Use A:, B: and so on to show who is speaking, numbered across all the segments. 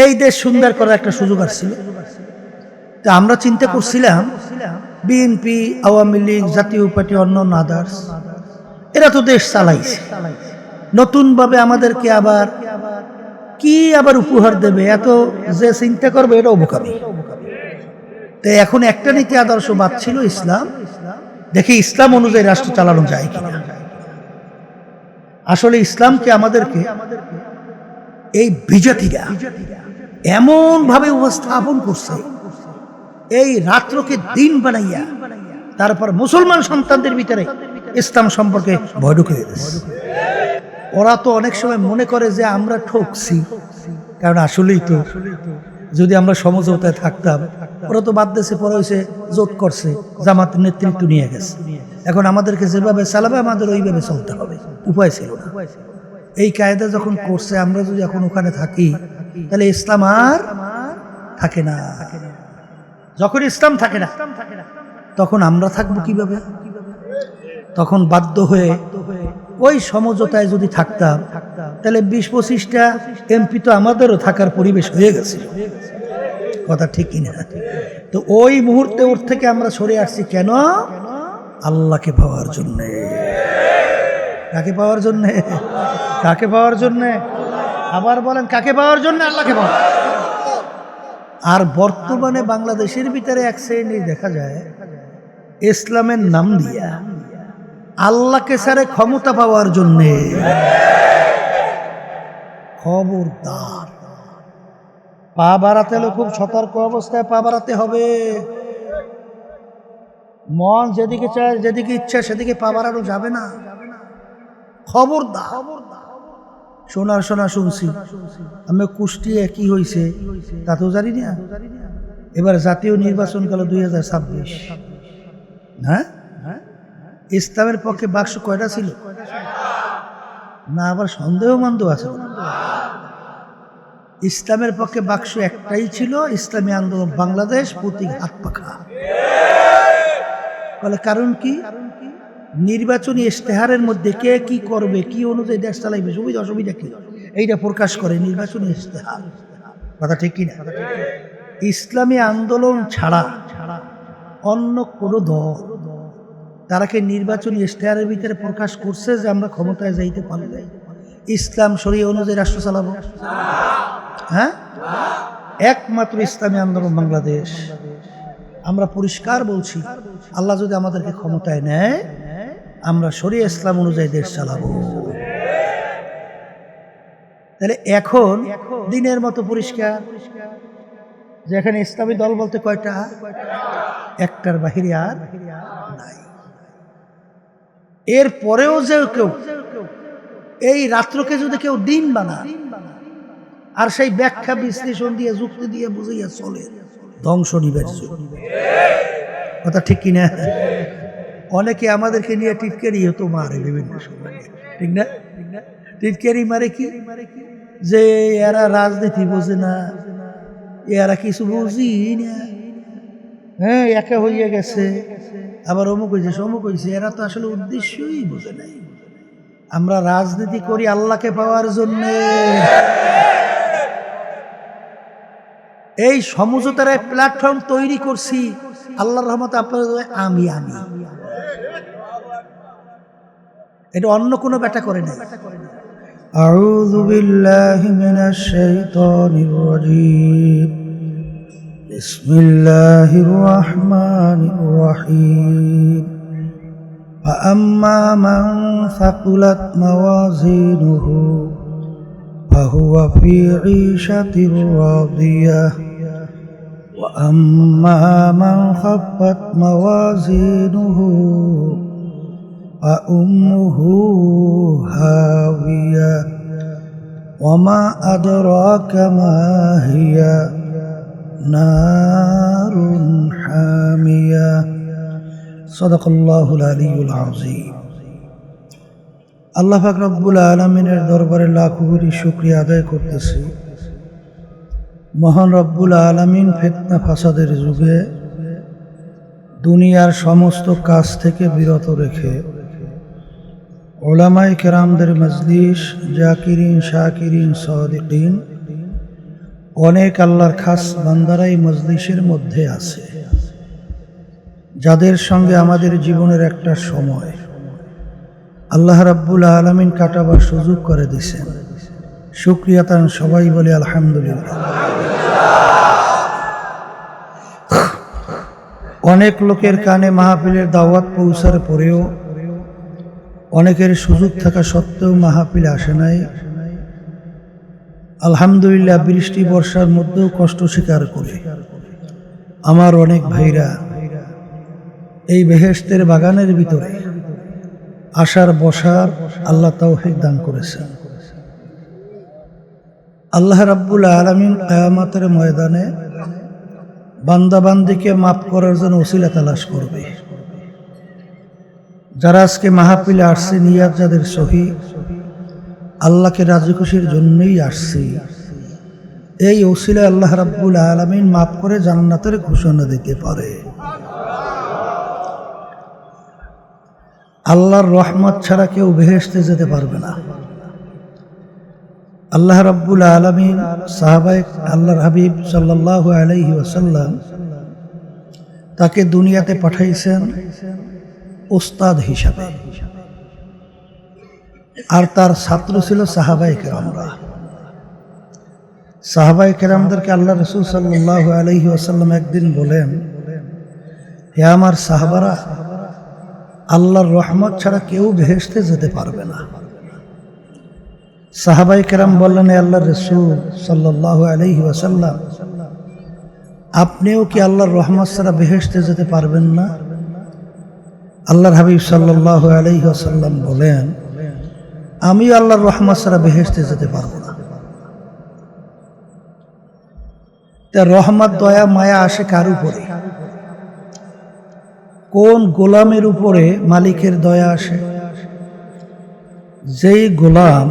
A: এই দেশ সুন্দর করার একটা সুযোগ আসছিল। তা আমরা চিন্তা করছিলাম বিএনপি, আওয়ামী লীগ, জাতীয় পার্টি, অন্য আদার্স এরা তো দেশ চালাইছে, নতুনভাবে আমাদেরকে আবার কি উপহার দেবে, এত যে চিন্তা করবে এটা বোকামি। তো এখন একটা নীতি আদর্শ বাদ ছিল ইসলাম, দেখি ইসলাম অনুযায়ী রাষ্ট্র চালানো যায় কিনা। আসলে ইসলামকে আমাদেরকে এই বিজাতিরা এমন ভাবে উপস্থাপন করছে, এই রাত্রকে দিন বানাইয়া তারপর মুসলমান সন্তানদের ভিতরে ইসলাম সম্পর্কে ভয় ঢুকিয়ে দিয়েছে। ওরা তো অনেক সময় মনে করে যে আমরা ঠকছি, কারণ আসলেই তো যদি আমরা সমঝোতায় থাকতাম, ওরা তো বাদ দেশে পরে হয়েছে জোট করছে, জামাতের নেতৃত্ব নিয়ে গেছে, এখন আমাদেরকে যেভাবে চালাবে আমাদের ওইভাবে চলতে হবে, উপায় ছিল না। এই কায়দা যখন করছে, আমরা যদি এখন ওখানে থাকি তাহলে ইসলাম আর থাকে না। যখন ইসলাম থাকে না তখন আমরা থাকবো কিভাবে? তখন বাধ্য হয়ে ওই সমঝোতায় যদি থাকতাম তাহলে 20-25টা এমপি তো আমাদেরও থাকার পরিবেশ হয়ে গেছে, কথা ঠিক কিনা? তো ওই মুহূর্তে ওর থেকে আমরা সরে আসছি কেন? আল্লাহকে পাওয়ার জন্য। কাকে পাওয়ার জন্য? কাকে পাওয়ার জন্য? আবার বলেন, কাকে পাওয়ার জন্য? আল্লাহকে পাওয়ার। আর বর্তমানে বাংলাদেশের ভিতরে এক শ্রেণী দেখা যায় ইসলামের নাম দিয়া আল্লাহকে সারে ক্ষমতা পাওয়ার জন্য। খবরদার, পা বাড়াতে হলে খুব সতর্ক অবস্থায় পা বাড়াতে হবে। মন যেদিকে চায়, যেদিকে ইচ্ছা সেদিকে পা বাড়ানো যাবে না। খবরদার। শোনা শুনছি আমি কুষ্টিয়া কি হয়েছে তা তো জানি না। এবার জাতীয় নির্বাচন কাল 2026, হ্যাঁ, ইসলামের পক্ষে বাক্স কয়টা ছিল না? আবার সন্দেহ মন্দ আছে। ইসলামের পক্ষে বাক্স একটাই ছিল, ইসলামী আন্দোলন বাংলাদেশ প্রতীক হাত পাখা। বলে কারণ কি? নির্বাচনী ইশতেহারের মধ্যে কে কি করবে, কি অনুযায়ী দেশ চালাইবে, সুবিধা অসুবিধা কি, এইটা প্রকাশ করে নির্বাচনী ইশতেহার, কথা ঠিক কিনা? ইসলামী আন্দোলন ছাড়া অন্য কোন দল তারাকে নির্বাচনী ইশতেহারের ভিতরে প্রকাশ করছে যে আমরা ক্ষমতায় যাইতে পারলে ইসলাম শরীয়ত অনুযায়ী রাষ্ট্র চালাবো? হ্যাঁ, একমাত্র ইসলামী আন্দোলন বাংলাদেশ। আমরা পরিষ্কার বলছি, আল্লাহ যদি আমাদেরকে ক্ষমতায় নেয় আমরা শরীয়ত ইসলাম অনুযায়ী দেশ চালাবো। তাহলে এখন দিনের মতো পরিষ্কার যে এখানে ইসলামী দল বলতে কয়টা? একটার বাহিরে আর নাই। এর পরেও যে কেউ এই রাত্রকে যদি কেউ দিন বানায় আর সেই ব্যাখ্যা বিশ্লেষণ দিয়ে যুক্তি দিয়ে বুঝিয়ে চলে, ধ্বংস নিবের্য, কথা ঠিক কিনা? অনেকে আমাদেরকে নিয়ে টিটকারি হতো মারে বিভিন্ন সময়, ঠিক না? টিটকারি মারে কি? যে এরা রাজনীতি বোঝে না, এরা কিছু বুঝি না, হ্যাঁ, একা হইয়া গেছে। আবার অমুক হয়েছে সমুক হয়েছে, এরা তো আসলে উদ্দেশ্যই বোঝে নাই। আমরা রাজনীতি করি আল্লাহকে পাওয়ার জন্য। এই সমঝোতার প্ল্যাটফর্ম তৈরি করছি আল্লাহর রহমতে, আপনাদের আমি এটা অন্য কোনো ব্যাটা করে না। আউযু বিল্লাহি মিনাশ শাইতানির রাজীম। বিসমিল্লাহির রাহমানির রাহিম। ফাআম্মা মান সাকুলাত মাওয়াজিনুহু ফাহুয়া ফি ঈশাতির রাদিয়াহ ওয়া আম্মা মান খাফফাত মাওয়াজিনুহু فأمه هاوية وما أدراك ما هي نار حامية صدق الله العلي العظيم। আল্লাহ পাক রব্বুল আলামিনের দরবারে লাখো কোটি শুকরিয়া আদায় করতেছি। মহান রব্বুল আলামিন ফিতনা ফাসাদের যুগে দুনিয়ার সমস্ত কাজ থেকে বিরত রেখে উলামায়ে কেরামদের মজলিস, জাকিরিন, শাকিরিন, সাদিকিন অনেক আল্লাহর খাস বান্দারাই মজলিসের মধ্যে আছে, যাদের সঙ্গে আমাদের জীবনের একটা সময় আল্লাহ রাব্বুল আলামিন কাটাবার সুযোগ করে দিয়েছেন। শুকরিয়া তান সবাই বলে আলহামদুলিল্লাহ। অনেক লোকের কানে মাহফিলের দাওয়াত পৌঁছার পরেও অনেকের সুযোগ থাকা সত্ত্বেও মাহফিলে আসে নাই। আলহামদুলিল্লাহ, বৃষ্টি বর্ষার মধ্যেও কষ্ট স্বীকার করে আমার অনেক ভাইরা এই বেহেশতের বাগানের ভিতরে আসার বসার আল্লাহ তৌফিক দান করেছেন। আল্লাহ রাব্বুল আলামিন কিয়ামতের ময়দানে বান্দা বান্দিকে মাফ করার জন্য ওসিলা তালাশ করবে। যারা আজকে মাহফিলে আসছে নিয়াত যাদের সহি, আল্লাহকে রাজি খুশির জন্যই আসছি, এই ওসিলা আল্লাহ রাব্বুল আলামিন মাফ করে জান্নাতের ঘোষণা দিতে পারে। আল্লাহর রহমত ছাড়া কেউ বেহেশতে যেতে পারবে না। আল্লাহ রাব্বুল আলামিন সাহাবায়ে আল্লাহর হাবিব সাল্লাল্লাহু আলাইহি ওয়াসাল্লাম তাকে দুনিয়াতে পাঠাইছেন উস্তাদ হিসাবে, আর তার ছাত্র ছিল সাহাবায়ে কেরামরা। সাহাবায়ে কেরামদেরকে আল্লাহ রাসূল সাল্লাল্লাহু আলাইহি ওয়াসাল্লাম একদিন বলেন, হে আমার সাহাবারা, আল্লাহর রহমত ছাড়া কেউ বেহেশতে যেতে পারবে না। সাহাবায়ে কেরাম বললেন, হে আল্লাহর রাসূল সাল্লাল্লাহু আলাইহি ওয়াসাল্লাম, আপনিও কি আল্লাহর রহমত ছাড়া বেহেশতে যেতে পারবেন না? আল্লাহর হাবিব সাল্লাল্লাহু আলাইহি ওয়াসাল্লাম বলেন, আমি আল্লাহর রহমত ছাড়া বেহেশতে যেতে পারবো না। তা রহমত, দয়া, মায়া আসে কার উপরে? কোন গোলামের উপরে মালিকের দয়া আসে? যেই গোলাম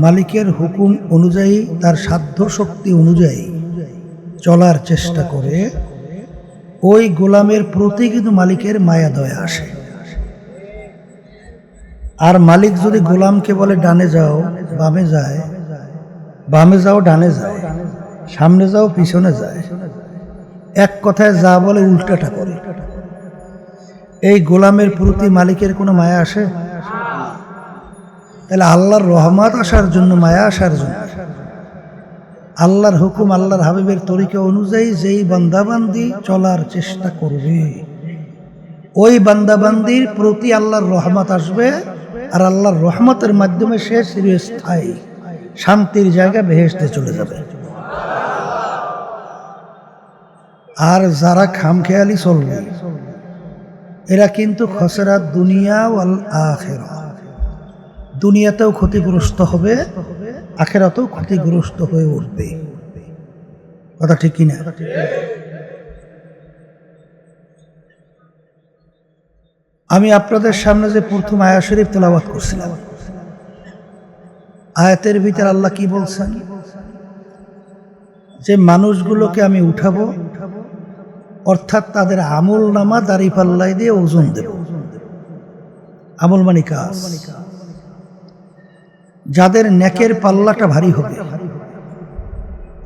A: মালিকের হুকুম অনুযায়ী তার সাধ্য শক্তি অনুযায়ী চলার চেষ্টা করে, ওই গোলামের প্রতি কিন্তু মালিকের মায়া দয়া আসে। আর মালিক যদি গোলামকে বলে ডানে যাও বামে যায়, বামে যাও ডানে যায়, সামনে যাও পিছনে যায়, এক কথায় যা বলে উল্টাটা করে, এই গোলামের প্রতি মালিকের কোনো মায়া আসে? তাহলে আল্লাহর রহমত আসার জন্য, মায়া আসার জন্য আল্লাহর হুকুম, আল্লাহর হাবিবের তরিকা অনুযায়ী যেই বান্দাবান্দি চলার চেষ্টা করবে, ওই বান্দাবান্দির প্রতি আল্লাহর রহমত আসবে, আর আল্লাহর রহমতের মাধ্যমে সে চিরস্থায়ী শান্তির জায়গা বেহেশতে চলে যাবে। আর যারা খামখেয়ালি চলবে, এরা কিন্তু খসরাত দুনিয়া ওয়াল আখিরা, দুনিয়াতেও ক্ষতিগ্রস্ত হবে, আখিরাতেও ক্ষতিগ্রস্ত হয়ে উঠবে। কথা ঠিক কিনা? আমি আপনাদের সামনে যে প্রথম আয়াত শরীফ তেলাওয়াত করছিলাম, আয়াতের ভিতরে আল্লাহ কি বলছেন? যে মানুষগুলোকে আমি উঠাবো, অর্থাৎ তাদের আমল নামা দাড়ি পাল্লাই দিয়ে ওজন দেব। আমল মানে কাজ। যাদের নেকের পাল্লাটা ভারী হবে,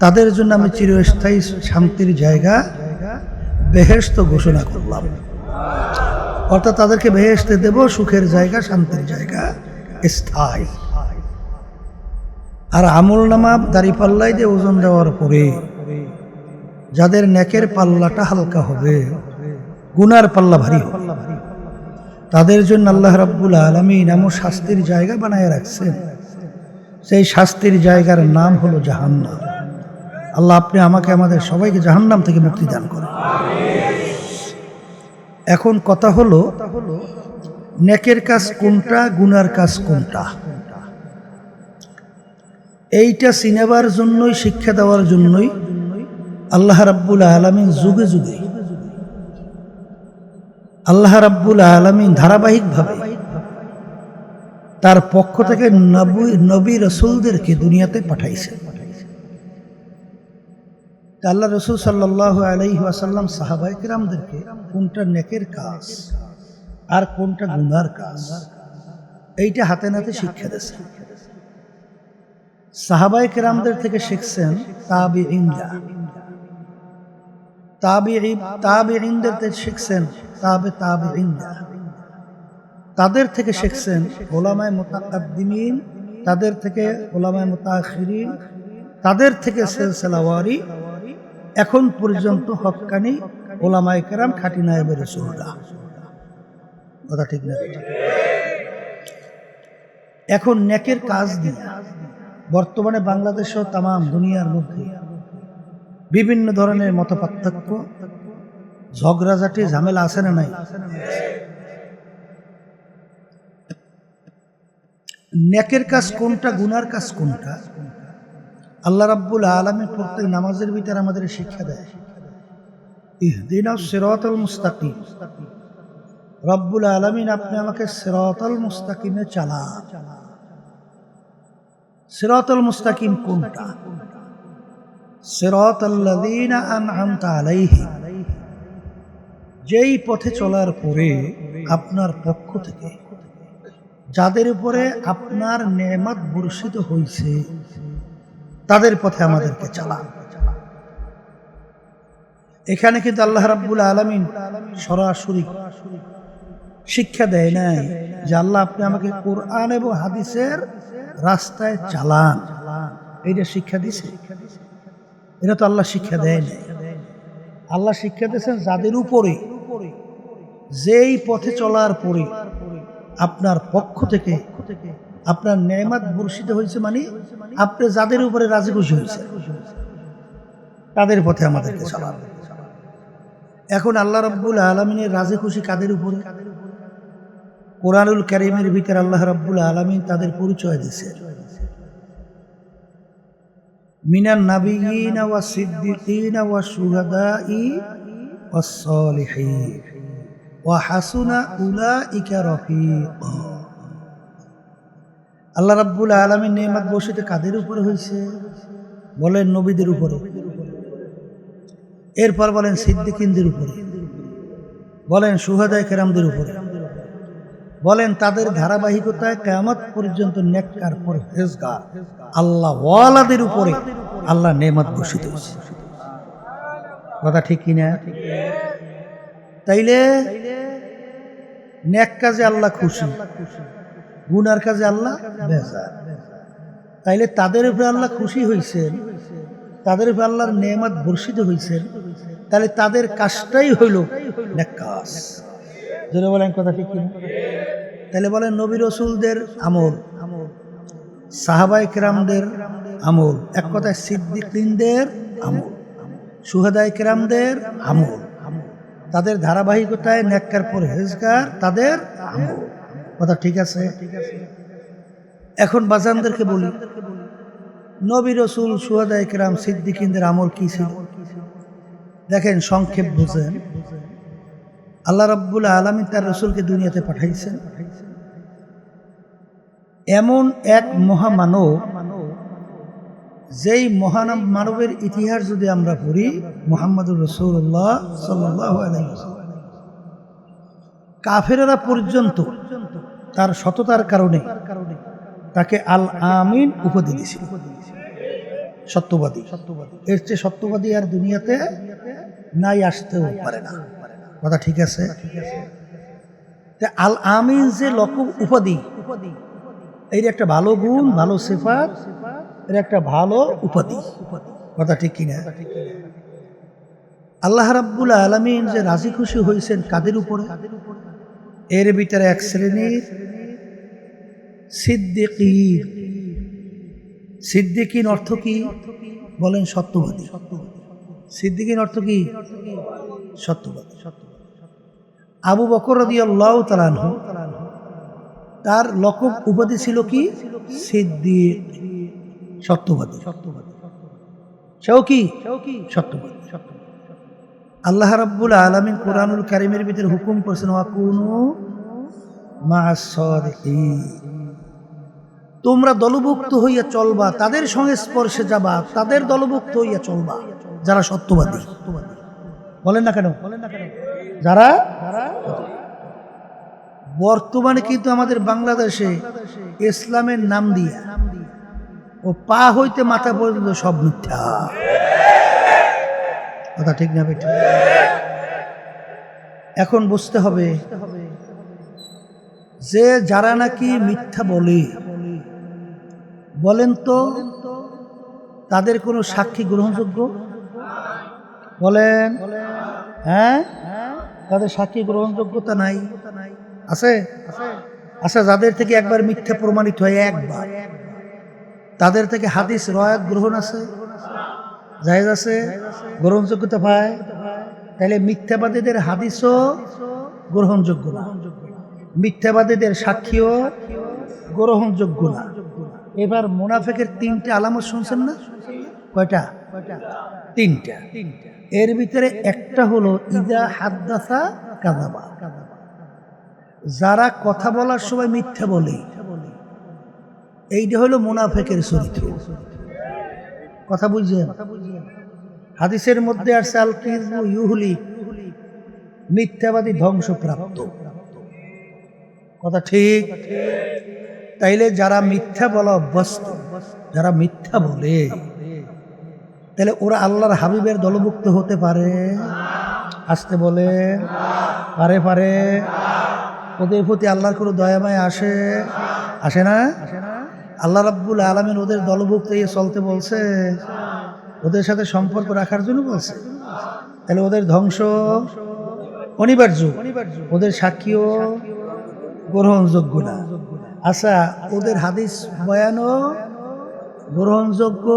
A: তাদের জন্য আমি চিরস্থায়ী শান্তির জায়গা বেহেশত ঘোষণা করলাম। অর্থাৎ তাদেরকে বেহেশতে দেব, সুখের জায়গা, শান্তির জায়গা, স্থায়ী। আর আমল নামা দাড়ি পাল্লাই দিয়ে ওজন দেওয়ার পরে যাদের নেকের পাল্লাটা হালকা হবে, গুনার পাল্লা ভারী হবে, তাদের জন্য আল্লাহ রাব্বুল আলামিন এমন শাস্তির জায়গা বানায় রাখছেন, সেই শাস্তির জায়গার নাম হলো জাহান্নাম। আল্লাহ, আপনি আমাকে, আমাদের সবাইকে জাহান্নাম থেকে মুক্তি দান করেন। এখন কথা হলো, নেকের কাজ কোনটা, গুনার কাজ কোনটা, এইটা চিনাবার জন্যই, শিক্ষা দেওয়ার জন্যই আল্লাহ রাব্বুল আলামিন যুগে যুগে, আল্লাহ রাব্বুল আলামিন ধারাবাহিকভাবে তার পক্ষ থেকে নবী রাসূলদেরকে দুনিয়াতে পাঠাইছেন। আল্লাহ রাসূল সাল্লাল্লাহু আলাইহি ওয়াসাল্লাম সাহাবায়ে কেরামদেরকে কোনটা নেকের কাজ আর কোনটা গুনার কাজ, এইটা হাতে নাতে শিক্ষা দিয়েছেন। সাহাবায়ে কেরামদের থেকে শিখছেন তাবিঈনরা, তাবিঈনদের থেকে শিখছেন তাবিঈনরা, তাদের থেকে শিখছেন উলামায়ে মুতাকাদ্দিমিন, তাদের থেকে উলামায়ে মুতাআখিরিন, তাদের থেকে সিলসিলাওয়ারি, এখন পর্যন্ত হক্কানি উলামায়ে কেরাম খাঁটি নায়েবে রাসূলুল্লাহ। কথা ঠিক না? এখন নেকের কাজ দিয়ে বর্তমানে বাংলাদেশ ও তামাম দুনিয়ার মধ্যে বিভিন্ন ধরনের মতপার্থক্য, ঝগড়াঝাটি, ঝামেলা আছে না নাই? নেকের কাজ কোনটা, গুনার কাজ কোনটা, আল্লাহ রাব্বুল আলামিন প্রত্যেক নামাজের ভিতরে আমাদের শিক্ষা দেয়, ইহদিনাস সিরাতাল মুস্তাকিম। রব্বুল আলামিন আপনি আমাকে সিরাতাল মুস্তাকিমে চালান। সিরাতাল মুস্তাকিম কোনটা? সিরাতাল্লাযীনা আন'আমতা আলাইহিম, যেই পথে চলার পরে আপনার পক্ষ থেকে যাদের উপরে আপনার নেয়ামত বর্ষিত হয়েছে তাদের পথে আমাদেরকে চালান। এখানে কিন্তু আল্লাহ রাব্বুল আলামিন সরাসরি শিক্ষা দেয় নাই যে আল্লাহ আপনি আমাকে কোরআন এবং হাদিসের রাস্তায় চালান, এইটা শিক্ষা দিছে? এটা তো আল্লাহ শিক্ষা দেয় নাই। আল্লাহ শিক্ষা দিয়েছেন যাদের উপরে যেই পথে চলার পরে আপনার পক্ষ থেকে আপনার নেয়ামত বর্ষিত হয়েছে, মানে আপনি যাদের উপরে রাজি খুশি হয়েছে তাদের পথে আমাদেরকে চালান। এখন আল্লাহ রাব্বুল আলামিনের রাজি খুশি কাদের উপরে? কোরআনুল কারীমের ভিতরে আল্লাহ রাব্বুল আলামিন তাদের পরিচয় দিয়েছে, মিনান নাবিয়িনা ওয়াস সিদ্দিকিনা ওয়াশ শুহাদাই ওয়াস সালিহিন ওয়া হাসুনা উলাইকা রফিকা। আল্লাহ রাব্বুল আলামিন নেয়ামত বর্ষিত কাদের উপরে হয়েছে? বলেন নবীদের উপরে, এরপর বলেন সিদ্দিকিনদের উপরে, বলেন শুহাদায়ে কেরামদের উপরে, বলেন তাদের ধারাবাহিকতায় কিয়ামত পর্যন্ত নেককার পরহেজগার আল্লাহ ওয়ালাদের উপরে আল্লাহ নেয়ামত বর্ষিত হয়েছে। কথা ঠিক কিনা? তাইলে নেক কাজে আল্লাহ খুশি, গুনার কাজে আল্লাহ বেজার। তাইলে তাদের উপরে আল্লাহ খুশি হয়েছেন, তাদের উপরে আল্লাহর নেয়ামত বর্ষিত হয়েছেন, তাহলে তাদের কাজটাই হইল নেক কাজ। যদি বলেন কথা ঠিক কিনা? তাহলে বলেন নবী রাসূলদের আমল, সাহাবায়ে কেরামদের আমল, এক কথায় সিদ্দিকিনদের আমল, শুহাদায়ে কেরামদের আমল, তাদের ধারাবাহিকতায় নেককার পরহেজগার তাদের আমল। কথা ঠিক আছে? এখন বাজানদেরকে বলি, নবী রাসূল, শুহাদায়ে কেরাম, সিদ্দিকিনদের আমল কি ছিল? দেখেন, সংক্ষেপ বুঝেন। আল্লাহ রাব্বুল আলামিন তার রাসূলকে দুনিয়াতে পাঠাইছেন, এমন এক মহামানব, যেই মহামানবের ইতিহাস যদি আমরা পড়ি, মুহাম্মদুর রাসূলুল্লাহ সাল্লাল্লাহু আলাইহি ওয়াসাল্লাম, কাফেররা পর্যন্ত তার সততার কারণে তাকে আল আমিন উপাধি দিয়েছিল, সত্যবাদী। এর চেয়ে সত্যবাদী আর দুনিয়াতে নাই, আসতেও পারে না। কথা ঠিক আছে? আল আমিন যে লকব উপাধি, এর একটা ভালো গুণ, ভালো সিফাত, এর একটা ভালো উপাধি। কথা ঠিক কিনা? আল্লাহ রাব্বুল আলামিন যে রাজি খুশি হয়েছেন কাদের উপরে? এর ভিতরে এক শ্রেণীর সিদ্দিকিন। সিদ্দিকিন অর্থ কি? বলেন সত্যবাদী। সিদ্দিকিন অর্থ কি? সত্যবাদী। আবু বকর রাদিয়াল্লাহু তাআলা আনহু, তার লকব উপাধি ছিল কি? সিদ্দিক, সত্যবাদী। সেও কি? সত্যবাদী। আল্লাহ রাব্বুল আলামিন কোরআনুল কারীমের ভিতরে হুকুম করেছেন, ওয়াকুনু মা'আস সাদিকিন, তোমরা দলভুক্ত হইয়া চলবা, তাদের সংস্পর্শে যাবা, তাদের দলভুক্ত হইয়া চলবা যারা সত্যবাদী। বলেন না কেন? যারা বর্তমানে কিন্তু আমাদের বাংলাদেশে ইসলামের নাম দিয়া ও পা হইতে মাথা পর্যন্ত সব মিথ্যা। কথা ঠিক না বেটা? এখন বুঝতে হবে যে যারা নাকি মিথ্যা বলেন তো তাদের কোনো সাক্ষী গ্রহণযোগ্য? বলেন, হ্যাঁ, তাদের সাক্ষী গ্রহণযোগ্যতা নাই। আছে? আচ্ছা, যাদের থেকে একবার মিথ্যা প্রমাণিত হয়, একবার, তাদের থেকে হাদিস রয়াত গ্রহণ আছে, জায়েজ আছে, গ্রহণযোগ্যতা পায়। তাহলে মিথ্যাবাদীদের হাদিসও গ্রহণযোগ্য না, মিথ্যাবাদীদের সাক্ষীও গ্রহণযোগ্য না। এবার মুনাফিকের তিনটা আলামত শুনছেন না? কয়টা? তিনটা। এর ভিতরে একটা হলো ইজা হাদ্দাসা কাযাবা, যারা কথা বলার সময় মিথ্যা বলে, এইটা হলো মুনাফিকের চরিত্র। কথা বুঝছেন? হাদিসের মধ্যে আসছে আল কিযবু ইউহলি, মিথ্যাবাদী ধ্বংসপ্রাপ্ত। কথা ঠিক? তাইলে যারা মিথ্যা বলা অভ্যস্ত, যারা মিথ্যা বলে, তাহলে ওরা আল্লাহর হাবিবের দলভুক্ত হতে পারে? আসতে বলে পারে? ওদের প্রতি আল্লাহর কোনো দয়া মায়া আসে না? আল্লাহ রাব্বুল আলামিন ওদের দলভুক্ত হয়ে চলতে বলছে, ওদের সাথে সম্পর্ক রাখার জন্য বলছে। তাহলে ওদের ধ্বংস অনিবার্য, ওদের সাক্ষীও গ্রহণযোগ্য না। আচ্ছা, ওদের হাদিস বয়ানও গ্রহণযোগ্য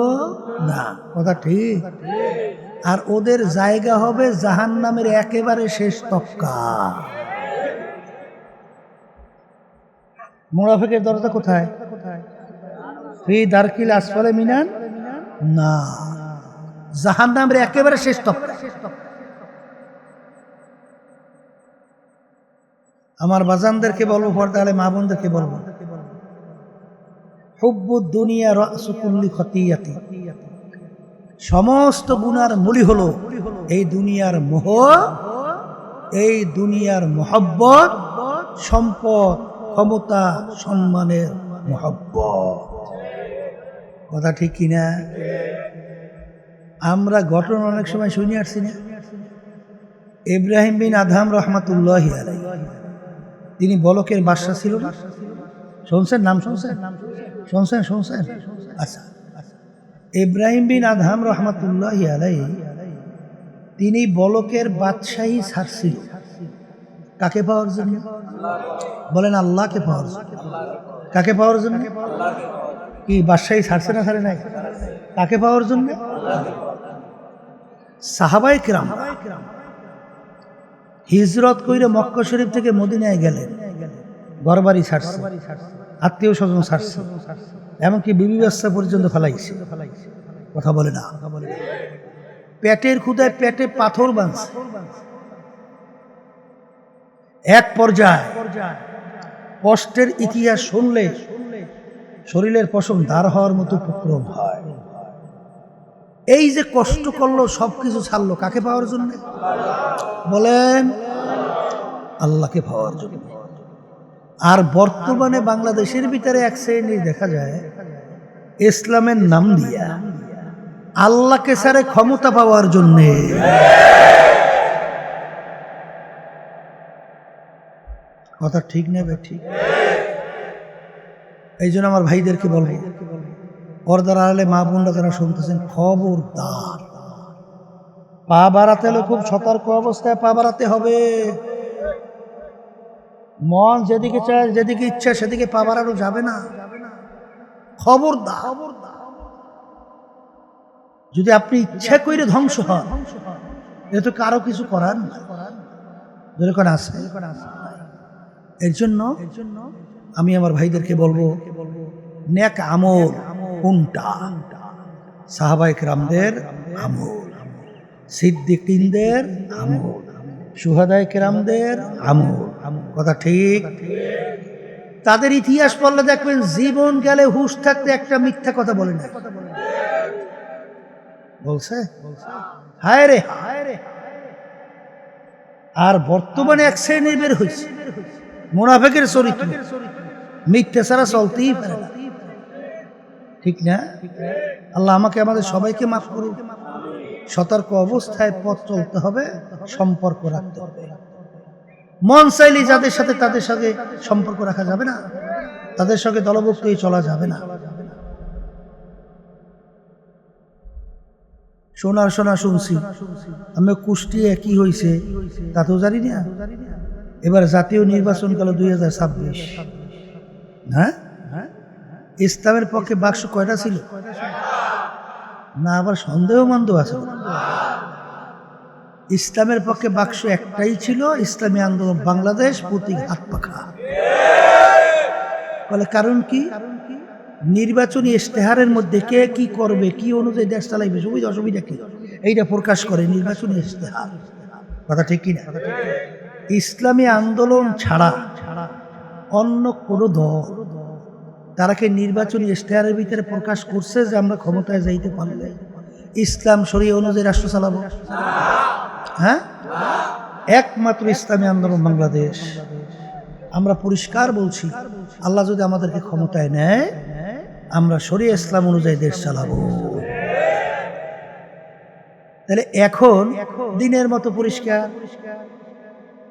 A: না। কথা ঠিক? আর ওদের জায়গা হবে জাহান্নামের একেবারে শেষ তক্কা। মুনাফিকের দরজা কোথায়? ফি দারকিল আসফালে মিনান না, জাহান্নামের একেবারে শেষ তক্কা। আমার বাজানদেরকে বলবো, পর্দালে মা বোনদেরকে বলবো, হুব্বুদ দুনিয়া রাসু কুল্লি খতিয়াতি, সমস্ত গুনার মূলই হলো এই দুনিয়ার মোহ, এই দুনিয়ার মহব্বত, সম্পদ, ক্ষমতা, সম্মানের মহব্বত। কথা ঠিক কিনা? আমরা ঘটনা অনেক সময় শুনে আসছি না? ইব্রাহিম বিন আদহাম রহমাতুল্লাহি আলাইহি, তিনি বলকের বাদশা ছিল না? শুনছেন? নাম শুনছেন? আচ্ছা, ইব্রাহিম বিন আদহাম রহমাতুল্লাহি আলাইহি, তিনি বলকের বাদশাহী ছাড়ছিল কাকে পাওয়ার জন্য? বলেন, আল্লাহকে পাওয়ার জন্য। কাকে পাওয়ার জন্য? কি বাদশাহী ছাড়ছে না? ছাড়ে নাই? কাকে পাওয়ার জন্য? সাহাবায়ে কিরাম হিজরত কইরে মক্কা শরীফ থেকে মদিনায় গেলেন, ঘরবাড়ি ছাড়ছে, আত্মীয় স্বজন ছাড়ছে, এমনকি বিবি বাচ্চা পর্যন্ত ফেলাইছে। কথা বলে না? পেটের ক্ষুধায় পেটে পাথর বাঁধছে। এক পর্যায়ে কষ্টের ইতিহাস শুনলে শরীরের পশম দাঁড় হওয়ার মতো উপক্রম হয়। এই যে কষ্ট করলো, সবকিছু ছাড়লো, কাকে পাওয়ার জন্য? বলেন, আল্লাহকে পাওয়ার জন্য। আর বর্তমানে বাংলাদেশের ভিতরে এক শ্রেণী দেখা যায়, ইসলামের নাম দিয়া আল্লাহকে ছাড়ে ক্ষমতা পাওয়ার জন্য। কথা ঠিক না? ঠিক। এই জন্য আমার ভাইদেরকে বলবো, পর্দার আড়ালে মা বোনরা যারা শুনতেছেন, খবরদার, পা বাড়াতে হলে খুব সতর্ক অবস্থায় পা বাড়াতে হবে। মন যেদিকে চায়, যেদিকে ইচ্ছা সেদিকে পা বাড়ানো যাবে না। খবরদার। যদি আপনি ইচ্ছা করে ধ্বংস হন, এ তো কারো কিছু করার না, যেরকম আছে। এর জন্য আমি আমার ভাইদেরকে বলবো, নেক আমল কোনটা? সাহাবায়ে কেরামদের আমল, সিদ্দিকীনদের আমল, শুহাদায়ে কেরামদের আমল। কথা ঠিক? তাদের ইতিহাস পড়লে দেখবেন জীবন গেলে হুঁশ থাকতে একটা মিথ্যা কথা বলে না। বলছে হায় রে। আর বর্তমানে এক শ্রেণীর বের হয়েছে মুনাফিকের চরিত্র, মিথ্যা ছাড়া চলতেই পারে না। ঠিক না? আল্লাহ আমাকে আমাদের সবাইকে মাফ করুন। সতর্ক অবস্থায় পথ চলতে হবে, সম্পর্ক রাখতে হবে। মন চাইলে যাদের সাথে তাদের সাথে সম্পর্ক রাখা যাবে না, তাদের সঙ্গে দলভুক্ত হয়ে চলা যাবে না। শোনা শুনছি আমি কুষ্টিয়া কি হয়েছে তা তো জানি না। এবার জাতীয় নির্বাচন গেল 2026। হ্যাঁ, ইসলামের পক্ষে বাক্স কয়টা ছিল না? আবার সন্দেহ মন্দ আছে। ইসলামের পক্ষে বাক্স একটাই ছিল, ইসলামী আন্দোলন বাংলাদেশ প্রতীক হাত পাখা। বলে কারণ কি? নির্বাচনী ইশতেহারের মধ্যে কে কি করবে, কি অনুযায়ী দেশ চালাইবে, সুবিধা অসুবিধা কি, এইটা প্রকাশ করে নির্বাচনী ইশতেহার। কথা ঠিক কিনা? ইসলামী আন্দোলন ছাড়া অন্য কোনো দল তারাকে নির্বাচনী ইশতেহারের ভিতরে প্রকাশ করছে যে আমরা ক্ষমতায় যাইতে পারলে ইসলাম শরীয়ত অনুযায়ী রাষ্ট্র চালাবো? হ্যাঁ, একমাত্র ইসলামী আন্দোলন বাংলাদেশ। আমরা পরিষ্কার বলছি, আল্লাহ যদি আমাদেরকে ক্ষমতায় নেয় আমরা শরীয়ত ইসলাম অনুযায়ী দেশ চালাবো। তাহলে এখন দিনের মতো পরিষ্কার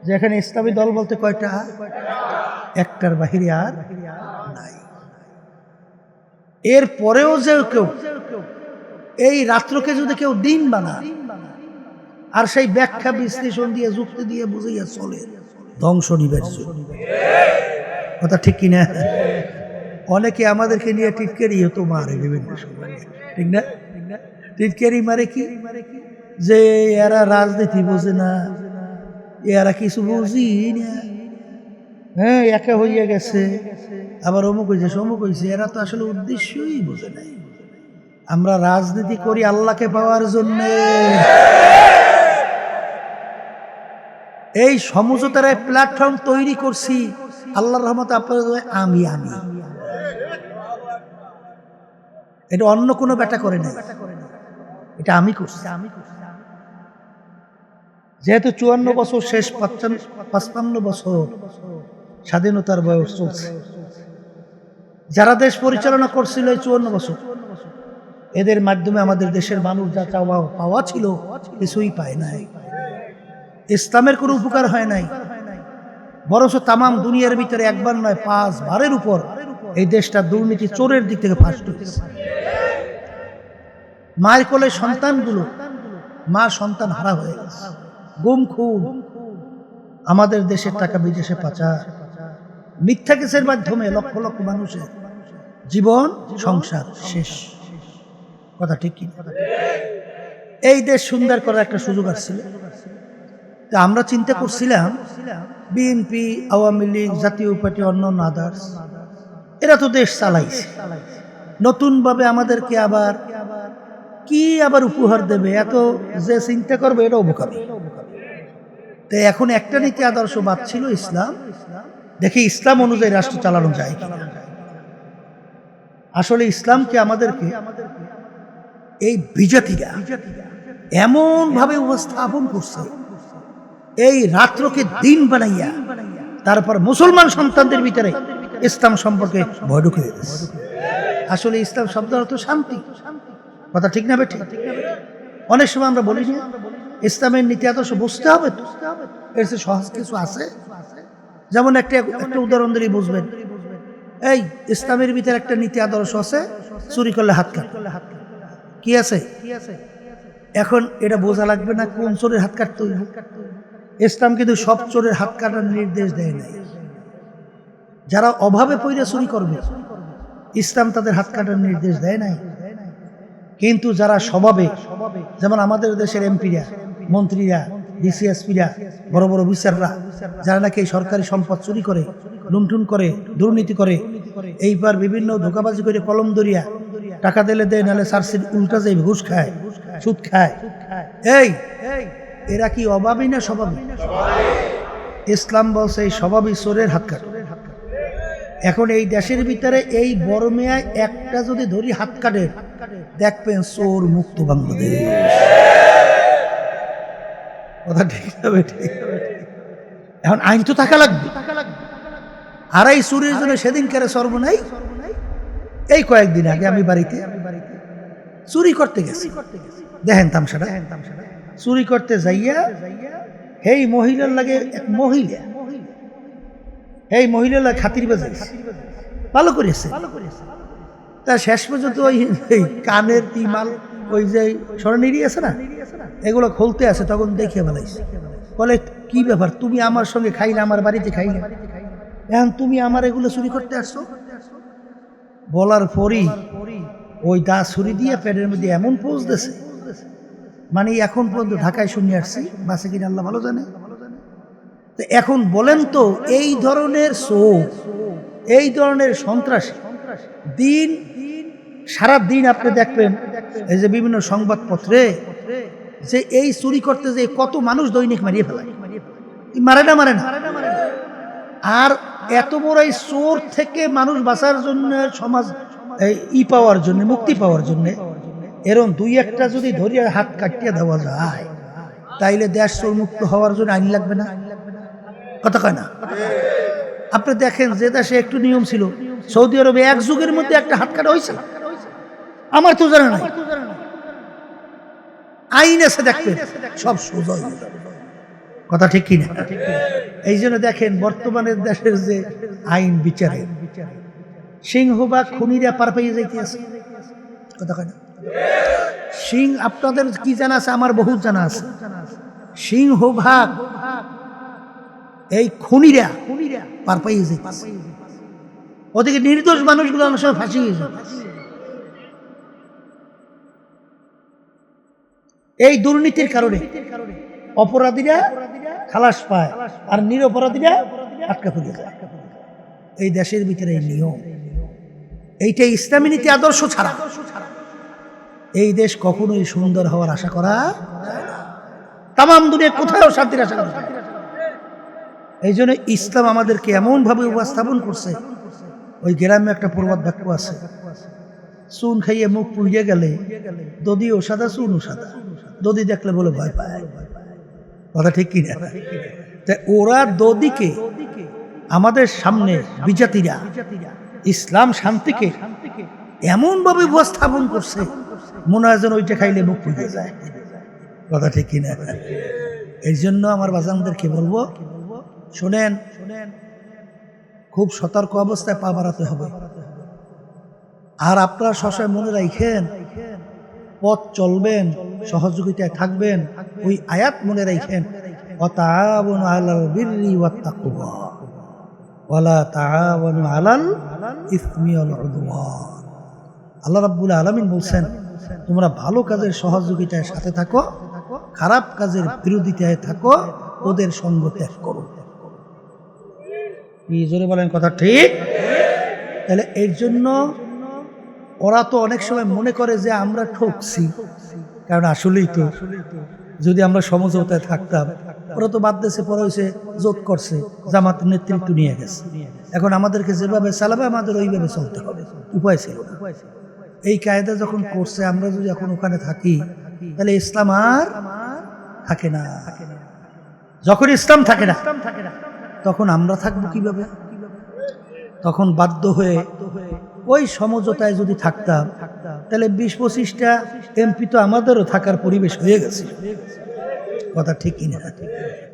A: যে এখানে ইসলামী দল বলতে কয়টা? একটার বাহিরে আর নাই। এর পরেও যে কেউ এই রাত্রকে যদি কেউ দিন বানায় আর সেই ব্যাখ্যা বিশ্লেষণ দিয়ে যুক্তি দিয়ে বুঝাইয়া চলে, ধ্বংস নিবের্য। কথা ঠিক কিনা? অনেকে আমাদেরকে নিয়ে টিটকারি হতো মারে বিভিন্ন সময়, ঠিক না? টিটকারি মারে কি? যে এরা রাজনীতি বোঝে না, এরা কিছু বুঝি না, হ্যাঁ একা হইয়া গেছে, আবার অমুক হয়েছে সমুক হয়েছে। এরা তো আসলে উদ্দেশ্যই বোঝে নাই। আমরা রাজনীতি করি আল্লাহকে পাওয়ার জন্য। এই সমঝোতার প্ল্যাটফর্ম তৈরি করছি আল্লাহর রহমতে। আপনাদের আমি এটা অন্য কোনো ব্যাটা করে নাই, এটা আমি করছি। যেহেতু 54 বছর শেষ, 55 বছর স্বাধীনতার বয়স চলছে। যারা দেশ পরিচালনা করছিল এই 54 বছর, এদের মাধ্যমে আমাদের দেশের মানুষ যা চাওয়া পাওয়া ছিল কিছুই পায় নাই। ইসলামের কোনো উপকার হয় নাই, বরঞ্চ তামাম দুনিয়ার ভিতরে একবার নয় 5 বারের উপর এই দেশটা দুর্নীতি চোরের দিক থেকে ফাঁসট হয়েছে। মায়ের কোলে সন্তানগুলো, মা সন্তান হারা হয়ে গেছে, গুম খুন, আমাদের দেশের টাকা বিদেশে পাচার, মিথ্যা কেসের মাধ্যমে লক্ষ লক্ষ মানুষের জীবন সংসার শেষ। কথা ঠিক কি? এই দেশ সুন্দর করার একটা সুযোগ আসছিল। তা আমরা চিন্তা করছিলাম বিএনপি, আওয়ামী লীগ, জাতীয় পার্টি, অন্যান্য আদার্স, এরা তো দেশ চালাইছে, নতুনভাবে আমাদেরকে আবার কি উপহার দেবে, এত যে চিন্তা করবে এটাও বোকামি। তো এখন একটা নীতি আদর্শ বাদ ছিল ইসলাম। দেখি ইসলাম অনুযায়ী রাষ্ট্র চালানো যায় কিনা। আসলে ইসলামকে আমাদেরকে এই বিজাতিরা এমন ভাবে উপস্থাপন করছে, এই রাত্রকে দিন বানাইয়া তারপর মুসলমান সন্তানদের ভিতরে ইসলাম সম্পর্কে ভয় ঢুকে দিয়েছে। আসলে ইসলাম শব্দের অর্থ শান্তি। কথা ঠিক না বেঠিক? অনেক সময় আমরা বলি না ইসলামের নীতি আদর্শ বুঝতে হবে, এর চেয়ে সহজ কিছু আছে? যেমন একটা উদাহরণ দিলেই বুঝবেন। এই ইসলামের ভিতরে একটা নীতি আদর্শ আছে, চুরি করলে হাত কাট। কি আছে? এখন এটা বোঝা লাগবে না কোন চোরের হাত কাটতে হইব? ইসলাম কিন্তু সব চোরের হাত কাটার নির্দেশ দেয় নাই। যারা অভাবে পড়ে চুরি করবে ইসলাম তাদের হাত কাটার নির্দেশ দেয় নাই। কিন্তু যারা স্বভাবে, যেমন আমাদের দেশের এমপিরা, মন্ত্রীরা, ডিসিএসপিরা, বড় বড় বিচাররা, যারা নাকি সরকারি সম্পদ চুরি করে, লুণ্ঠন করে, দুর্নীতি করে, এইবার বিভিন্ন ধোঁকাবাজি করে কলম দরিয়া টাকা দিলে দেয়, নাহলে চার্জশিট উল্টা যাই, ঘুষ খায়, সুদ খায়। এই এরা কি অভাবী না স্বভাবী? ইসলাম বলছে এই স্বভাবী চোরের হাত কাটে। এখন এই দেশের ভিতরে এই বড় মেয়ায় একটা যদি ধরি হাত কাটে, দেখবেন চোর মুক্ত বাংলাদেশ। কথা ঠিক হবে? এখন আইন তো থাকা লাগবে। আর এই চুরির জন্য সেদিন কেড়ে সর্ব নাই, এই কয়েকদিন আগে আমি বাড়িতে চুরি করতে গেছি, দেখেন তামসাটা, চুরি করতে যাইয়া এই মহিলার লাগে এক মহিলা, এই মহিলার লাগে খাতির বাজাইছে, ভালো করেছে। তার শেষ পর্যন্ত ওই কানের টিমাল, ওই যে স্বর্ণেরই আছে না, এগুলো খুলতে আছে, তখন দেখে বেলাইছে, বলে কি ব্যাপার, তুমি আমার সঙ্গে খাইলে, আমার বাড়িতে খাইলে, এখন তুমি আমার এগুলো চুরি করতে আসছো। বলার পরই ওই দা ছুরি দিয়ে পেটের মধ্যে এমন পোজ দিয়েছে, মানে এখন পর্যন্ত ঢাকায় শুনে আসছি, বাসে কিনা আল্লাহ ভালো জানে। এখন বলেন তো, এই ধরনের চোর, এই ধরনের সন্ত্রাসী দিন সারা দিন আপনি দেখবেন এই যে বিভিন্ন সংবাদপত্রে যে এই চুরি করতে যে কত মানুষ দৈনিক মারিয়ে ফেলায়, মারে না মারে না। আর এত বড় এই চোর থেকে মানুষ বাঁচার জন্য, সমাজ পাওয়ার জন্য, মুক্তি পাওয়ার জন্য এরকম দুই একটা যদি ধরিয়া হাত কাটিয়ে দেওয়া যায়, তাইলে দেশ চোর মুক্ত হওয়ার জন্য আইন লাগবে না, কথা কয় না। আপনি দেখেন যে দেশে একটু নিয়ম ছিল, সৌদি আরবে এক যুগের মধ্যে একটা হাত কাটা হয়েছে, আমার তো জানা নাই, আইন আছে দেখবেন সব সোজা হয়ে যাবে, কথা ঠিক কিনা? এই জন্য দেখেন বর্তমানের দেশের যে আইন বিচারে সিংহবাগ খুনিরা পার পাইয়ে যাইতে আছে, কথা কয় না। আপনাদের কি জানা আছে? আমার বহুত জানা আছে। সিংহভাগ এই খুনিরা পার পাইয়ে যাইতে আছে, ওদিকে নির্দোষ মানুষগুলো অনেক সময় ফাঁসি হয়ে যায়। এই দুর্নীতির কারণে অপরাধীরা খালাস পায় আর নিরপরাধীরা আটকা পড়ে যায়। এই দেশের ভিতরে এই নিয়ম, এইটা ইসলামী নীতি আদর্শ ছাড়া এই দেশ কখনোই সুন্দর হওয়ার আশা করা যায় না। তামাম দুনিয়া কোথাও শান্তির আশা করা যায় না। এই জন্য ইসলাম আমাদেরকে এমন ভাবে উপস্থাপন করছে, ওই গ্রামে একটা প্রবাদ বাক্য আছে, চুন খাইয়ে মুখ পুড়িয়ে গেলে দদিও সাদা চুনও সাদা, দদি দেখলে বলে ভয় পায়, কথা ঠিক কিনা? ওরা দদিকে আমাদের সামনে বিজাতিরা ইসলাম শান্তিকে এমন ভাবে উপস্থাপন করছে, মনে হয় যেন ওইটা খাইলে মুখ পুড়িয়ে যায়, কথা ঠিক কিনা? এই জন্য আমার বাজানদেরকে বলবো, শোনেন, খুব সতর্ক অবস্থায় পা বাড়াতে হবে। আর আপনারা সবসময় মনে রাখেন, পথ চলবেন, সহযোগিতায় থাকবেন, ওই আয়াত মনে রাখেন, ওয়াতাআওয়ানু আলাল বিররি ওয়াত তাকওয়া ওয়ালা তাআওয়ানু আলাল ইসমি ওয়াল উদওয়ান। আল্লাহ রাব্বুল আলামিন বলছেন, তোমরা ভালো কাজের সহযোগিতায় সাথে থাকো, খারাপ কাজের বিরোধিতায় থাকো, ওদের সঙ্গ ত্যাগ করো। কি জোরে বলেন, কথা ঠিক? তাহলে এর জন্য ওরা তো অনেক সময় মনে করে যে আমরা ঠকছি, কারণ আসলেই তো যদি আমরা সমঝোতায় থাকতাম, ওরা তো বাদ দেশে পরে হয়েছে, জোট করছে, জামাতের নেতৃত্ব নিয়ে গেছে, এখন আমাদেরকে যেভাবে চালাবে আমাদের ওইভাবে চলতে হবে, উপায় ছিল না। এই কায়দা যখন করছে, আমরা যদি এখন ওখানে থাকি, তাহলে ইসলাম আর থাকে না। যখন ইসলাম থাকে না, তখন আমরা থাকবো কিভাবে? তখন বাধ্য হয়ে ওই সমঝোতায় যদি থাকতাম, তাহলে 20-25টা এমপি তো আমাদেরও থাকার পরিবেশ হয়ে গেছে, কথা ঠিক কিনা?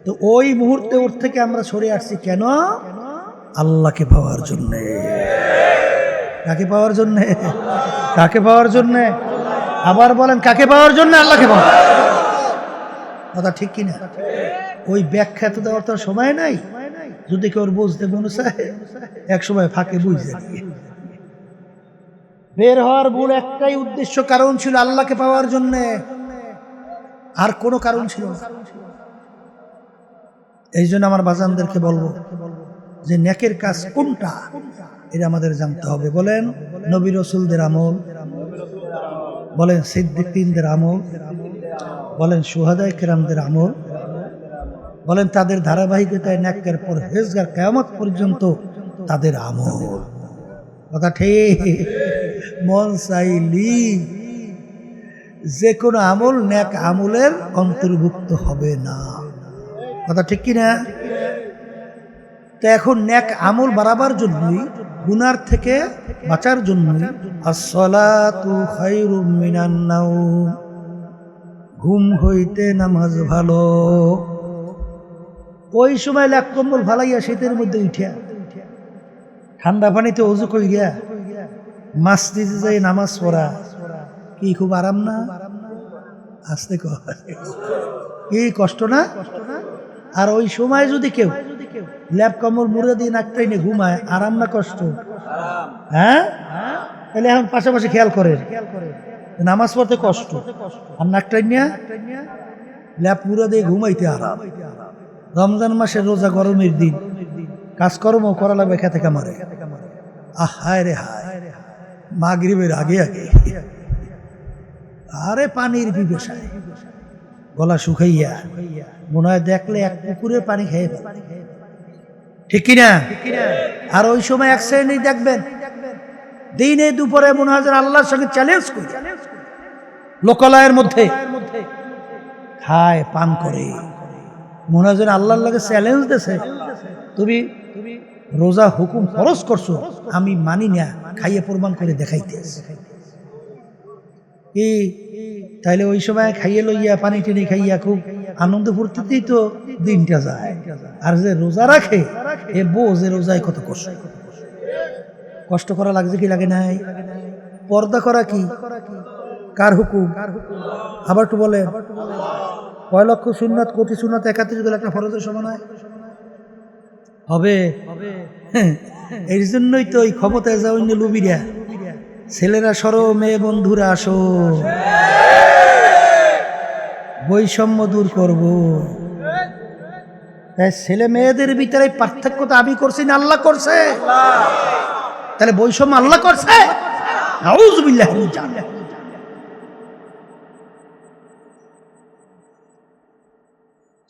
A: তো ওই মুহূর্তে ওর থেকে আমরা সরে আসছি কেন? আল্লাহকে পাওয়ার জন্যে। কাকে পাওয়ার জন্যে? কাকে পাওয়ার জন্যে? আবার বলেন, কাকে পাওয়ার জন্য? আল্লাহকে পাওয়ার, কথা ঠিক কিনা? ওই ব্যাখ্যা তো দেওয়ার তো সময় নাই, যদি কেউ বুঝতে মনে চায় এক সময় ফাঁকে বুঝে দিয়ে বের হওয়ার মূল একটাই উদ্দেশ্য, কারণ ছিল আল্লাহকে পাওয়ার জন্য, আর কোনো কারণ ছিল না। এই জন্য আমার বাজানদেরকে বলবো যে নেকের কাজ কোনটা, এটা আমাদের জানতে হবে। বলেন নবী রাসূলদের আমল, বলেন সিদ্দিকীনদের আমল, বলেন শুহাদায়ে কেরামদের আমল, বলেন তাদের ধারাবাহিকতায় নেকের পরহেজগার কিয়ামত পর্যন্ত তাদের আমল, কথা ঠিক? মন চাইলি যে কোনো আমল নেক আমলের অন্তর্ভুক্ত হবে না, কথা ঠিক কিনা? তো এখন নেক আমল বাড়াবার জন্যই গুনার থেকে বাঁচার জন্য আসসালাতু খায়রুম মিনান নাওম, ঘুম হইতে নামাজ ভালো। ওই সময় লেপ কম্বল ফালাইয়া শীতের মধ্যে উঠিয়া ঠান্ডা পানিতে অজু কইরা মসজিদে যাই নামাজ পড়া কি খুব আরাম না? আসতে কি কষ্ট না? আর ওই সময় যদি কেউ ল্যাপ কম্বল মুড়ে দিয়ে নাক টাইনে ঘুমায়, আরাম না কষ্ট? হ্যাঁ, তাহলে এখন পাশাপাশি খেয়াল করে নামাজ পড়তে কষ্ট আর নাক টাইনিয়া ল্যাপ মুড়ে দিয়ে ঘুমাইতে আরাম। রমজান মাসে রোজা, গরমের দিন, কাজকর্ম করা লাগবে খেতে কামারে। হায় রে হায়, মাগরিবের আগে আগে আরে পানির পিপাসায় গলা শুকাইয়া মনে হয় দেখলে এক পুকুরে পানি খেয়ে ফেলে, ঠিক কিনা? আর ওই সময় এক শ্রেণী দেখবেন দিনে দুপুরে মনে হয় আল্লাহর সঙ্গে চ্যালেঞ্জ করে লোকালয়ের মধ্যে খায় পান করে, মনে হয় আল্লাহর লাগে চ্যালেঞ্জ দিয়েছে, তুমি রোজা হুকুম ফরজ করছো, আমি মানি না, খাইয়ে প্রমাণ করে দেখাইতে কি। তাইলে ওই সময় খাইয়ে লইয়া পানি টেনে খাইয়া খুব আনন্দ ফুর্তিতেই তো দিনটা যায়। আর যে রোজা রাখে এ বোঝে রোজায় কত কষ্ট, কষ্ট করা লাগছে কি লাগে নাই? পর্দা করা কি কার হুকুম? আবার একটু বলে, কয় লক্ষ সুন্নাত, কোটি সুন্নাত 31 গুলো একটা ফরজের সমান হবে? এই জন্যই তো ওই ক্ষমতায় যাও লুবিরা, ছেলেরা সরো, মেয়ে বন্ধুরা আসো, বৈষম্য দূর করব। তাই ছেলে মেয়েদের ভিতরে পার্থক্য তো আমি করছি না, আল্লাহ করছে। তাহলে বৈষম্য আল্লাহ করছে? নাউযুবিল্লাহ।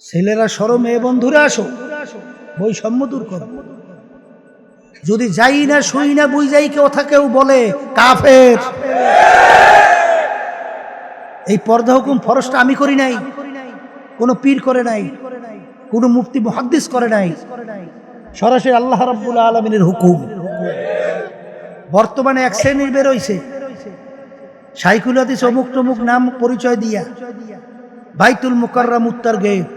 A: ছেলেরা সরো, মেয়ে বন্ধুরা আসো, বৈষম্য দূর করো। যদি যাই না, শুই না, বুঝ যাই কেউ বলে কাফের। এই পর্দা হুকুম ফরজটা আমি করি নাই, কোনো পীর করে নাই, কোনো মুফতি মুহাদ্দিস করে নাই, সরাসরি আল্লাহ রাব্বুল আলামিনের হুকুম। বর্তমানে এক শ্রেণীর বের হইছে, শাইখুল হাদিস অমুক তমুক নাম পরিচয় দিয়া বাইতুল মুকাররম উত্তর গেট,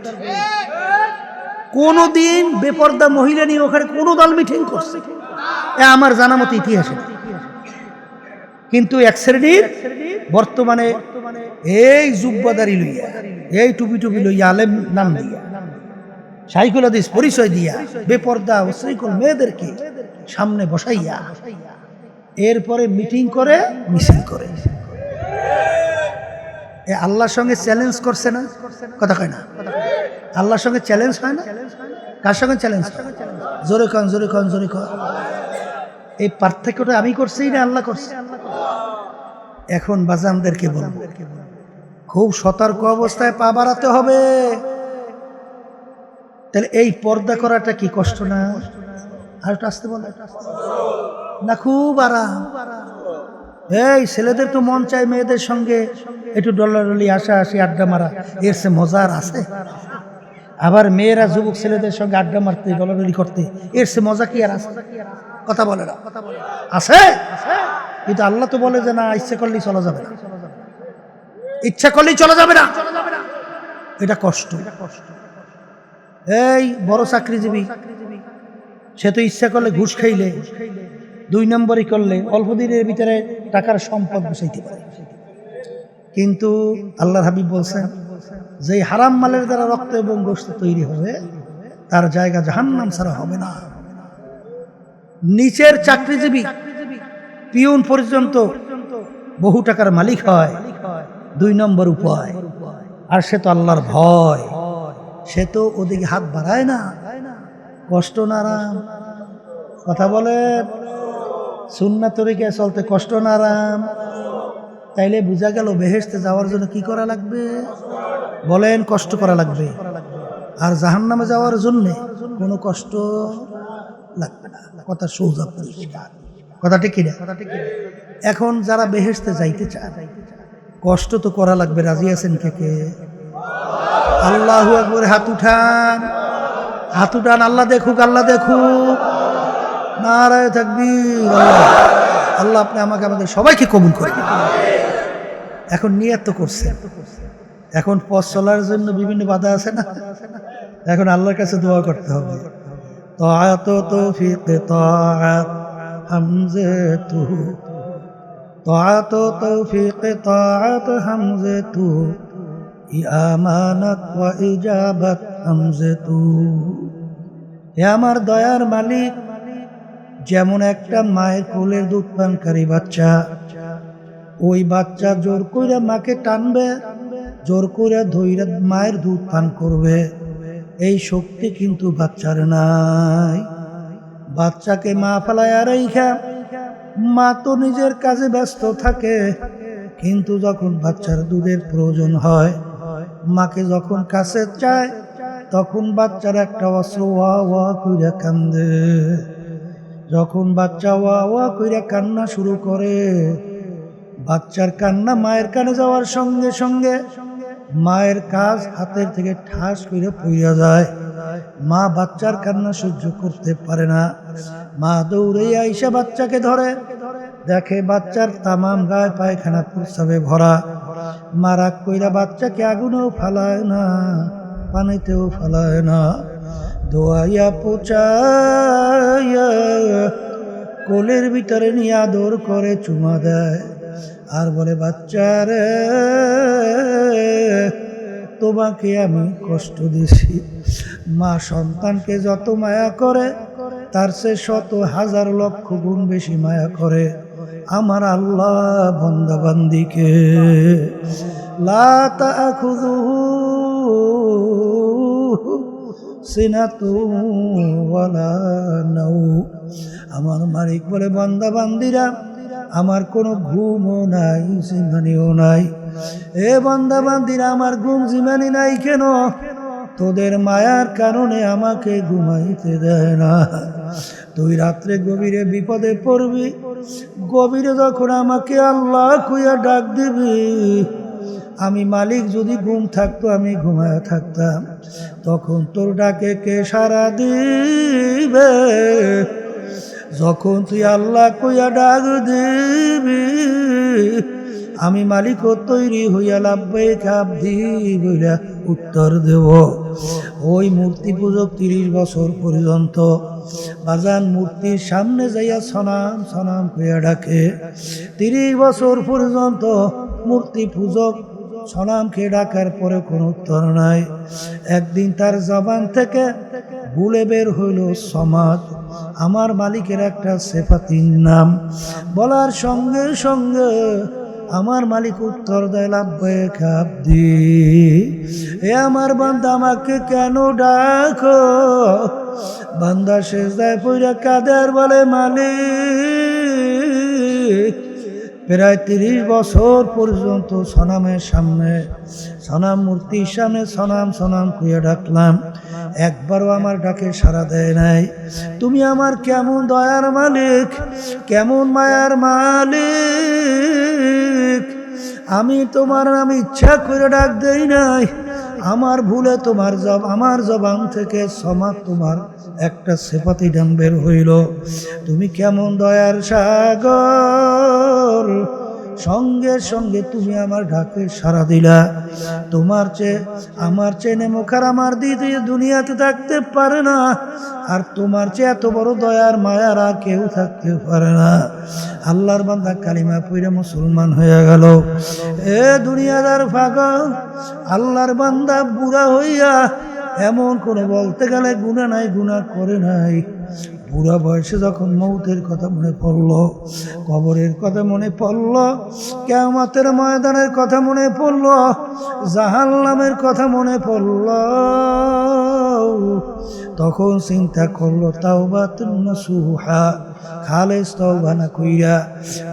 A: কোনদিন বেপর্দা মহিলা নিয়ে ওখানে কোন দল মিটিং করছে আমার জানা মতো ইতিহাসে। কিন্তু এক শ্রেণীর বর্তমানে এই জুব্বাদারি লইয়া, এই টুপি টুপি লইয়া, আলেম নাম দিয়া, শাইখুল হাদিস পরিচয় দিয়া বেপর্দা অশ্লীল মেয়েদেরকে সামনে বসাইয়া এরপরে মিটিং করে, মিছিল করে। এ আল্লাহর সঙ্গে চ্যালেঞ্জ করছে না? কথা কয় না? আল্লাহর সঙ্গে চ্যালেঞ্জ হয় না? কার সঙ্গে চ্যালেঞ্জ? জোরে কন, জোরে কন, জোরে কন। এই পার্থক্যটা আমি করছি না আল্লাহ করছে? এখন বাজানদেরকে বলবো, খুব সতর্ক অবস্থায় পা বাড়াতে হবে। তাহলে এই পর্দা করাটা কি কষ্ট না? আর একটু আসতে বল না, খুব আরাম। এই ছেলেদের তো মন চায় মেয়েদের সঙ্গে একটু ডলাডলি, আসি, আড্ডা মারা, এর সে মজার আছে? আবার মেয়েরা যুবক ছেলেদের সঙ্গে আড্ডা মারতে, ডলাডলি করতে, এর সে মজা কি আর আছে? কথা বলে না? আছে। কিন্তু আল্লাহ তো বলে যে না, ইচ্ছা করলেই চলা যাবে না, ইচ্ছা করলেই চলা যাবে না, এটা কষ্ট। এই বড় চাকরিজীবী, সে তো ইচ্ছা করলে ঘুষ খাইলে, 2 নম্বরই করলে অল্প দিনের ভিতরে টাকার সম্পদ গুছাইতে পারে। কিন্তু আল্লাহর হাবিব বলছেন, যে হারাম মালের দ্বারা রক্ত এবং গোশত তৈরি হবে তার জায়গা জাহান্নাম ছাড়া হবে না। নিচের চাকরিজীবী পিয়ন পর্যন্ত বহু টাকার মালিক হয় 2 নম্বর উপায়। আর সে তো আল্লাহর ভয়, সে তো ওদিকে হাত বাড়ায় না। কষ্ট না আরাম? কথা বলে, সুন্নাত তরিকায় চলতে কষ্ট না আরাম? তাইলে বোঝা গেল বেহেশতে যাওয়ার জন্য কি করা লাগবে? বলেন, কষ্ট করা লাগবে। আর জাহান্নামে যাওয়ার জন্য কোনো কষ্ট লাগবে না। কথা সোজা পরিষ্কার, কথা ঠিক কিনা? এখন যারা বেহেশতে যাইতে চায়, কষ্ট তো করা লাগবে। রাজি আছেন কে কে? আল্লাহু আকবার। হাত উঠান, হাত উঠান। আল্লাহ দেখুক, আল্লাহ দেখুক। নারায়ে তাকবীর। আল্লাহ আপনি আমাকে আমাদের সবাইকে কবুল করে। এখন নিয়ত তো করছে, এখন পথ চলার জন্য বিভিন্ন বাধা আছে না, এখন আল্লাহর কাছে দোয়া করতে হবে। তাআত তৌফিক তাআত হামজাতু, তাআত তৌফিক তাআত হামজাতু, আমানাত ওয়া ইজাবাত হামজাতু। হে আমার দয়ার মালিক, যেমন একটা মায়ের কোলের দুধ পানকারী বাচ্চা, ওই বাচ্চা জোর কইরা মাকে টানবে, জোর কইরা ধইরা মায়ের দুধ পান করবে, এই শক্তি কিন্তু বাচ্চার নাই। বাচ্চাকে মা ফেলায় রাইখা মা তো নিজের কাজে ব্যস্ত থাকে, কিন্তু যখন বাচ্চার দুধের প্রয়োজন হয়, মাকে যখন কাছে চায়, তখন বাচ্চার একটা অস্ত্র ওয়া ওয়া কইরা কান্দে। যখন বাচ্চা ওয়া ওয়া কইরা কান্না শুরু করে, বাচ্চার কান্না মায়ের কানে যাওয়ার সঙ্গে সঙ্গে মায়ের কাজ হাতের থেকে ঠাস করে পড়িয়া যায়। মা বাচ্চার কান্না সহ্য করতে পারে না, মা দৌড়ে আইসা বাচ্চাকে ধরে, দেখে বাচ্চার তামাম গায়ে পায়খানা প্রস্রাবে ভরা। মা রাগ কইরা বাচ্চাকে আগুনেও ফালায় না, পানিতেও ফালায় না, দোয়াইয়া পোচাইয়া কোলের ভিতরে নিয়ে আদর করে চুমা দেয়, আর বলে বাচ্চারে তোমাকে আমি কষ্ট দিছি। মা সন্তানকে যত মায়া করে, তার চেয়ে শত হাজার লক্ষ গুণ বেশি মায়া করে আমার আল্লাহ বান্দা বান্দিকে। লা তাখুযুহু সিনাতুন ওয়ালা নাওম। আমার মালিক বলে বান্দা বান্দিরা, আমার কোনো ঘুমও নাই, জিমানিও নাই। এ বান্দা বান্দিরা, আমার ঘুম জিমানি নাই কেন? তোদের মায়ার কারণে আমাকে ঘুমাইতে দেয় না। তুই রাত্রে গভীরে বিপদে পড়বি, গভীরে যখন আমাকে আল্লাহ কইয়া ডাক দিবি, আমি মালিক যদি ঘুম থাকতো আমি ঘুমায়া থাকতাম, তখন তোর ডাকে কে সাড়া দিবে? যখন তুই আল্লাহ কইয়া ডাক দিবি, আমি মালিকও তৈরি হইয়া লাব্বাইক আবদি বইলা উত্তর দেব। ওই মূর্তি পূজক 30 বছর পর্যন্ত বাজান মূর্তির সামনে যাইয়া সনাম সনাম কইয়া ডাকে। 30 বছর পর্যন্ত মূর্তি পূজক সনামকে ডাকার পরে কোনো উত্তর নাই। একদিন তার জবান থেকে ভুলে বের হইল সমাদ, আমার মালিকের একটা সেফাতির নাম। বলার সঙ্গে সঙ্গে আমার মালিক উত্তর দেয় লাব্বাইক আবদি। এ আমার বান্দা, আমাকে কেন ডাকো? বান্দা সেজদায় পইরা কাঁদে আর বলে মালিক, প্রায় 30 বছর পর্যন্ত সনামের সামনে, সনাম মূর্তির সামনে সনাম সনাম কইয়া ডাকলাম, একবারও আমার ডাকে সাড়া দেয় নাই। তুমি আমার কেমন দয়ার মালিক, কেমন মায়ার মালিক! আমি তোমার নাম ইচ্ছা করে ডাক দেই নাই, আমার ভুলে তোমার আমার জবান থেকে সমাজ তোমার একটা সেফাতি ডান বের হইল। তুমি কেমন দয়ার সাগর, সঙ্গে সঙ্গে তুমি আমার ডাকে সাড়া দিলা। তোমার চেয়ে আমার চেয়ে নেমুখার আমার দ্বিতীয় দুনিয়াতে থাকতে পারে না, আর তোমার চেয়ে এত বড় দয়ার মায়ার আর কেউ থাকতে পারে না। আল্লাহর বান্দা কালিমা পড়ে মুসলমান হয়ে গেল। এ দুনিয়াদার পাগল, আল্লাহর বান্দা বুড়া হইয়া এমন করে বলতে গেলে গুনাহ নাই, গুনাহ করে নাই। বুড়া বয়সে যখন মৌতের কথা মনে পড়ল, কবরের কথা মনে পড়ল, কিয়ামতের ময়দানের কথা মনে পড়ল, জাহান্নামের কথা মনে পড়ল, তখন চিন্তা করলো তাওবাতুন নাসুহা, খালেস তওবা না কইরা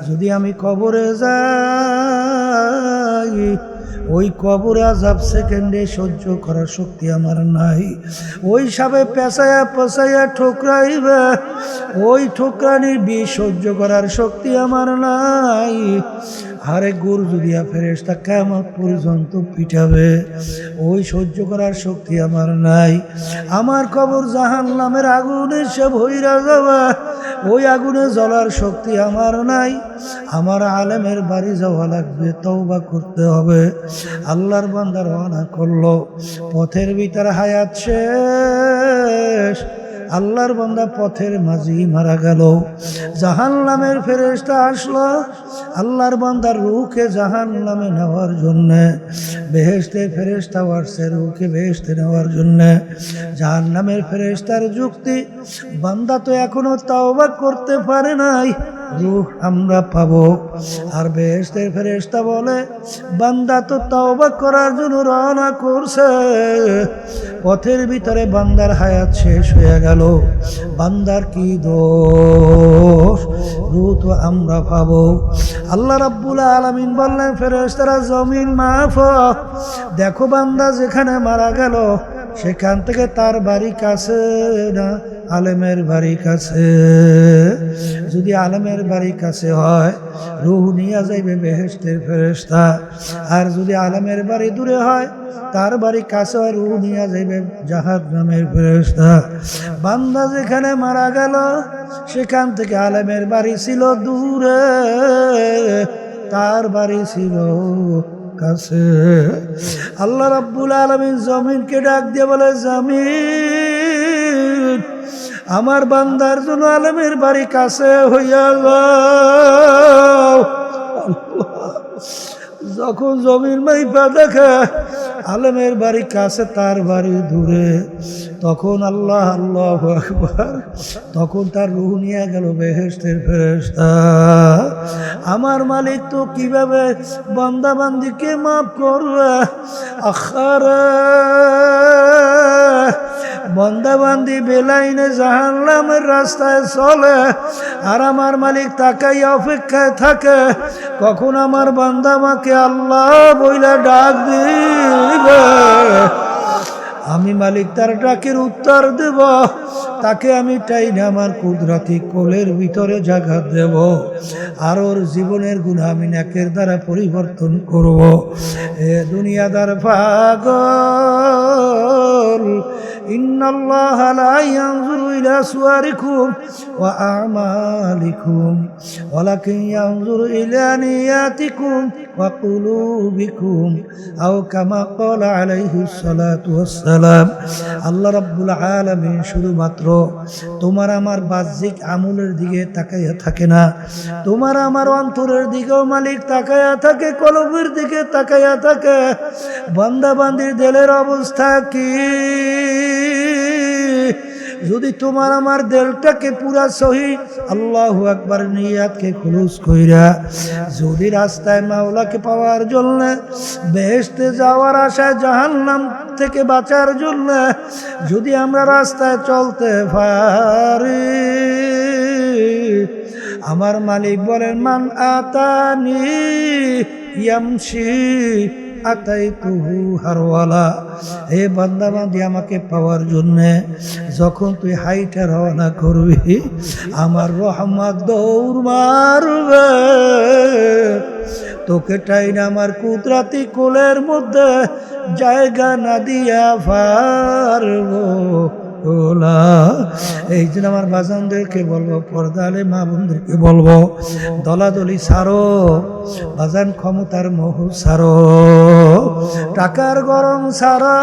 A: যদি আমি কবরে যাই, ওই কবরে আযাব সেকেন্ডে সহ্য করার শক্তি আমার নাই। ওই সাবে পেঁচাইয়া পেঁচাইয়া ঠোকরাইবে, ওই ঠোকরানির বিষ সহ্য করার শক্তি আমার নাই। আরে গর্জু দিয়া ফেরেশতা কিয়ামত পর্যন্ত পিটাবে, ওই সহ্য করার শক্তি আমার নাই। আমার কবর জাহান্নামের আগুনে সে ভইরা যাবে, ওই আগুনে জ্বলার শক্তি আমার নাই। আমার আলেমের বাড়ি যাওয়া লাগবে, তওবা করতে হবে। আল্লাহর বান্দা রওনা করলো, পথের ভিতরে হায়াত শেষ। আল্লাহর বান্দা পথের মাঝেই মারা গেল। জাহান্নামের ফেরেশতা আসলো আল্লাহর বান্দার রূহকে জাহান্নামে নেওয়ার জন্য। বেহেশতের ফেরেশতা আসছে রূহকে বেহেশতে নেওয়ার জন্য। জাহান্নামের ফেরেশতার যুক্তি, বান্দা তো এখনো তওবা করতে পারে নাই, রূহ আমরা পাবো। আর বেহেশতের ফেরেশতা বলে, বান্দা তো তওবা করার জন্য রওনা করছে, পথের ভিতরে বান্দার হায়াত শেষ হয়ে গেল, বান্দার কি দোষ, রূহ তো আমরা পাবো। আল্লাহ রাব্বুল আলামিন বললেন, ফেরেশতারা জমিন মাফ, দেখো বান্দা যেখানে মারা গেল সেখান থেকে তার বাড়ি কাছে না আলেমের বাড়ি কাছে? যদি আলেমের বাড়ি কাছে হয় রূহ নিয়ে যাইবে বেহেশতের ফেরেশতা, আর যদি আলেমের বাড়ি দূরে হয় তার বাড়ি কাছে হয় রূহ নিয়ে যাইবে জাহান্নামের ফেরেশতা। বান্দা যেখানে মারা গেল সেখান থেকে আলেমের বাড়ি ছিল দূরে, তার বাড়ি ছিল কাছে। আল্লাহ রাব্বুল আলামিন জমিনকে ডাক দিয়ে বলে, জমিন আমার বান্দার জন্য আলেমের বাড়ি কাছে হইয়া যাও। যখন জমিন মাইপা দেখে আলেমের বাড়ি কাছে তার বাড়ি দূরে, তখন আল্লাহ আল্লাহু আকবার, তখন তার রূহ নিয়ে গেল বেহেশতের ফেরেশতা। আমার মালিক তো কিভাবে বান্দা বান্দিকে মাফ করবে? আখারে বান্দা বান্দি বেলাইনে জাহান্নামের রাস্তায় চলে, আর আমার মালিক তাকাই অপেক্ষায় থাকে কখন আমার বান্দা আমাকে আল্লাহ বইলা ডাক দিবে। আমি মালিক তার ডাকের উত্তর দেব, তাকে আমি টাইনে আমার কুদরতি কোলের ভিতরে জায়গা দেব, আর ওর জীবনের গুনাহ আমি নেকের দ্বারা পরিবর্তন করব। এ দুনিয়াদার পাগল, ইন্নাল্লাহা লা ইয়ানজুরু ইলা সুওয়ারিকুম ওয়া আমালিকুম ওয়ালাকিন ইয়ানজুরু ইলা নিয়াতিকুম ওয়া কুলুবিকুম, আও কামা ক্বালা আলাইহিস সালাতু ওয়াস সালাম। আল্লাহ রাব্বুল আলামিন শুধুমাত্র তোমার আমার বাহ্যিক আমলের দিকে তাকাইয়া থাকে না, তোমার আমার অন্তরের দিকেও মালিক তাকাইয়া থাকে, কলবের দিকে তাকাইয়া থাকে। বান্দা বান্দির দিলের অবস্থা কি? যদি তোমার আমার দিলটাকে পুরা সহি আল্লাহু আকবার নিয়াতকে খুলুস কইরা যদি রাস্তায় মাওলাকে পাওয়ার জন্য, বেহেশতে যাওয়ার আশায় জাহান্নাম থেকে বাঁচার জন্য যদি আমরা রাস্তায় চলতে পারি, আমার মালিক বলেন, মান আতানি ইয়ামশি আতাইতুহু হারওয়ালা। হে বান্দা বান্দি, আমাকে পাওয়ার জন্য যখন তুই হাইটা রওনা করবি, আমার রহমত দৌড় মারবে, তোকে টাইনা আমার কুদরতি কোলের মধ্যে জায়গা না দিয়া পারবো না। এই জন্য আমার বাজানদেরকে বলবো, পর্দালে মা বোনদেরকে বলবো, দলাদলি সারো বাজান, ক্ষমতার মোহ সারো, টাকার গরম সারো,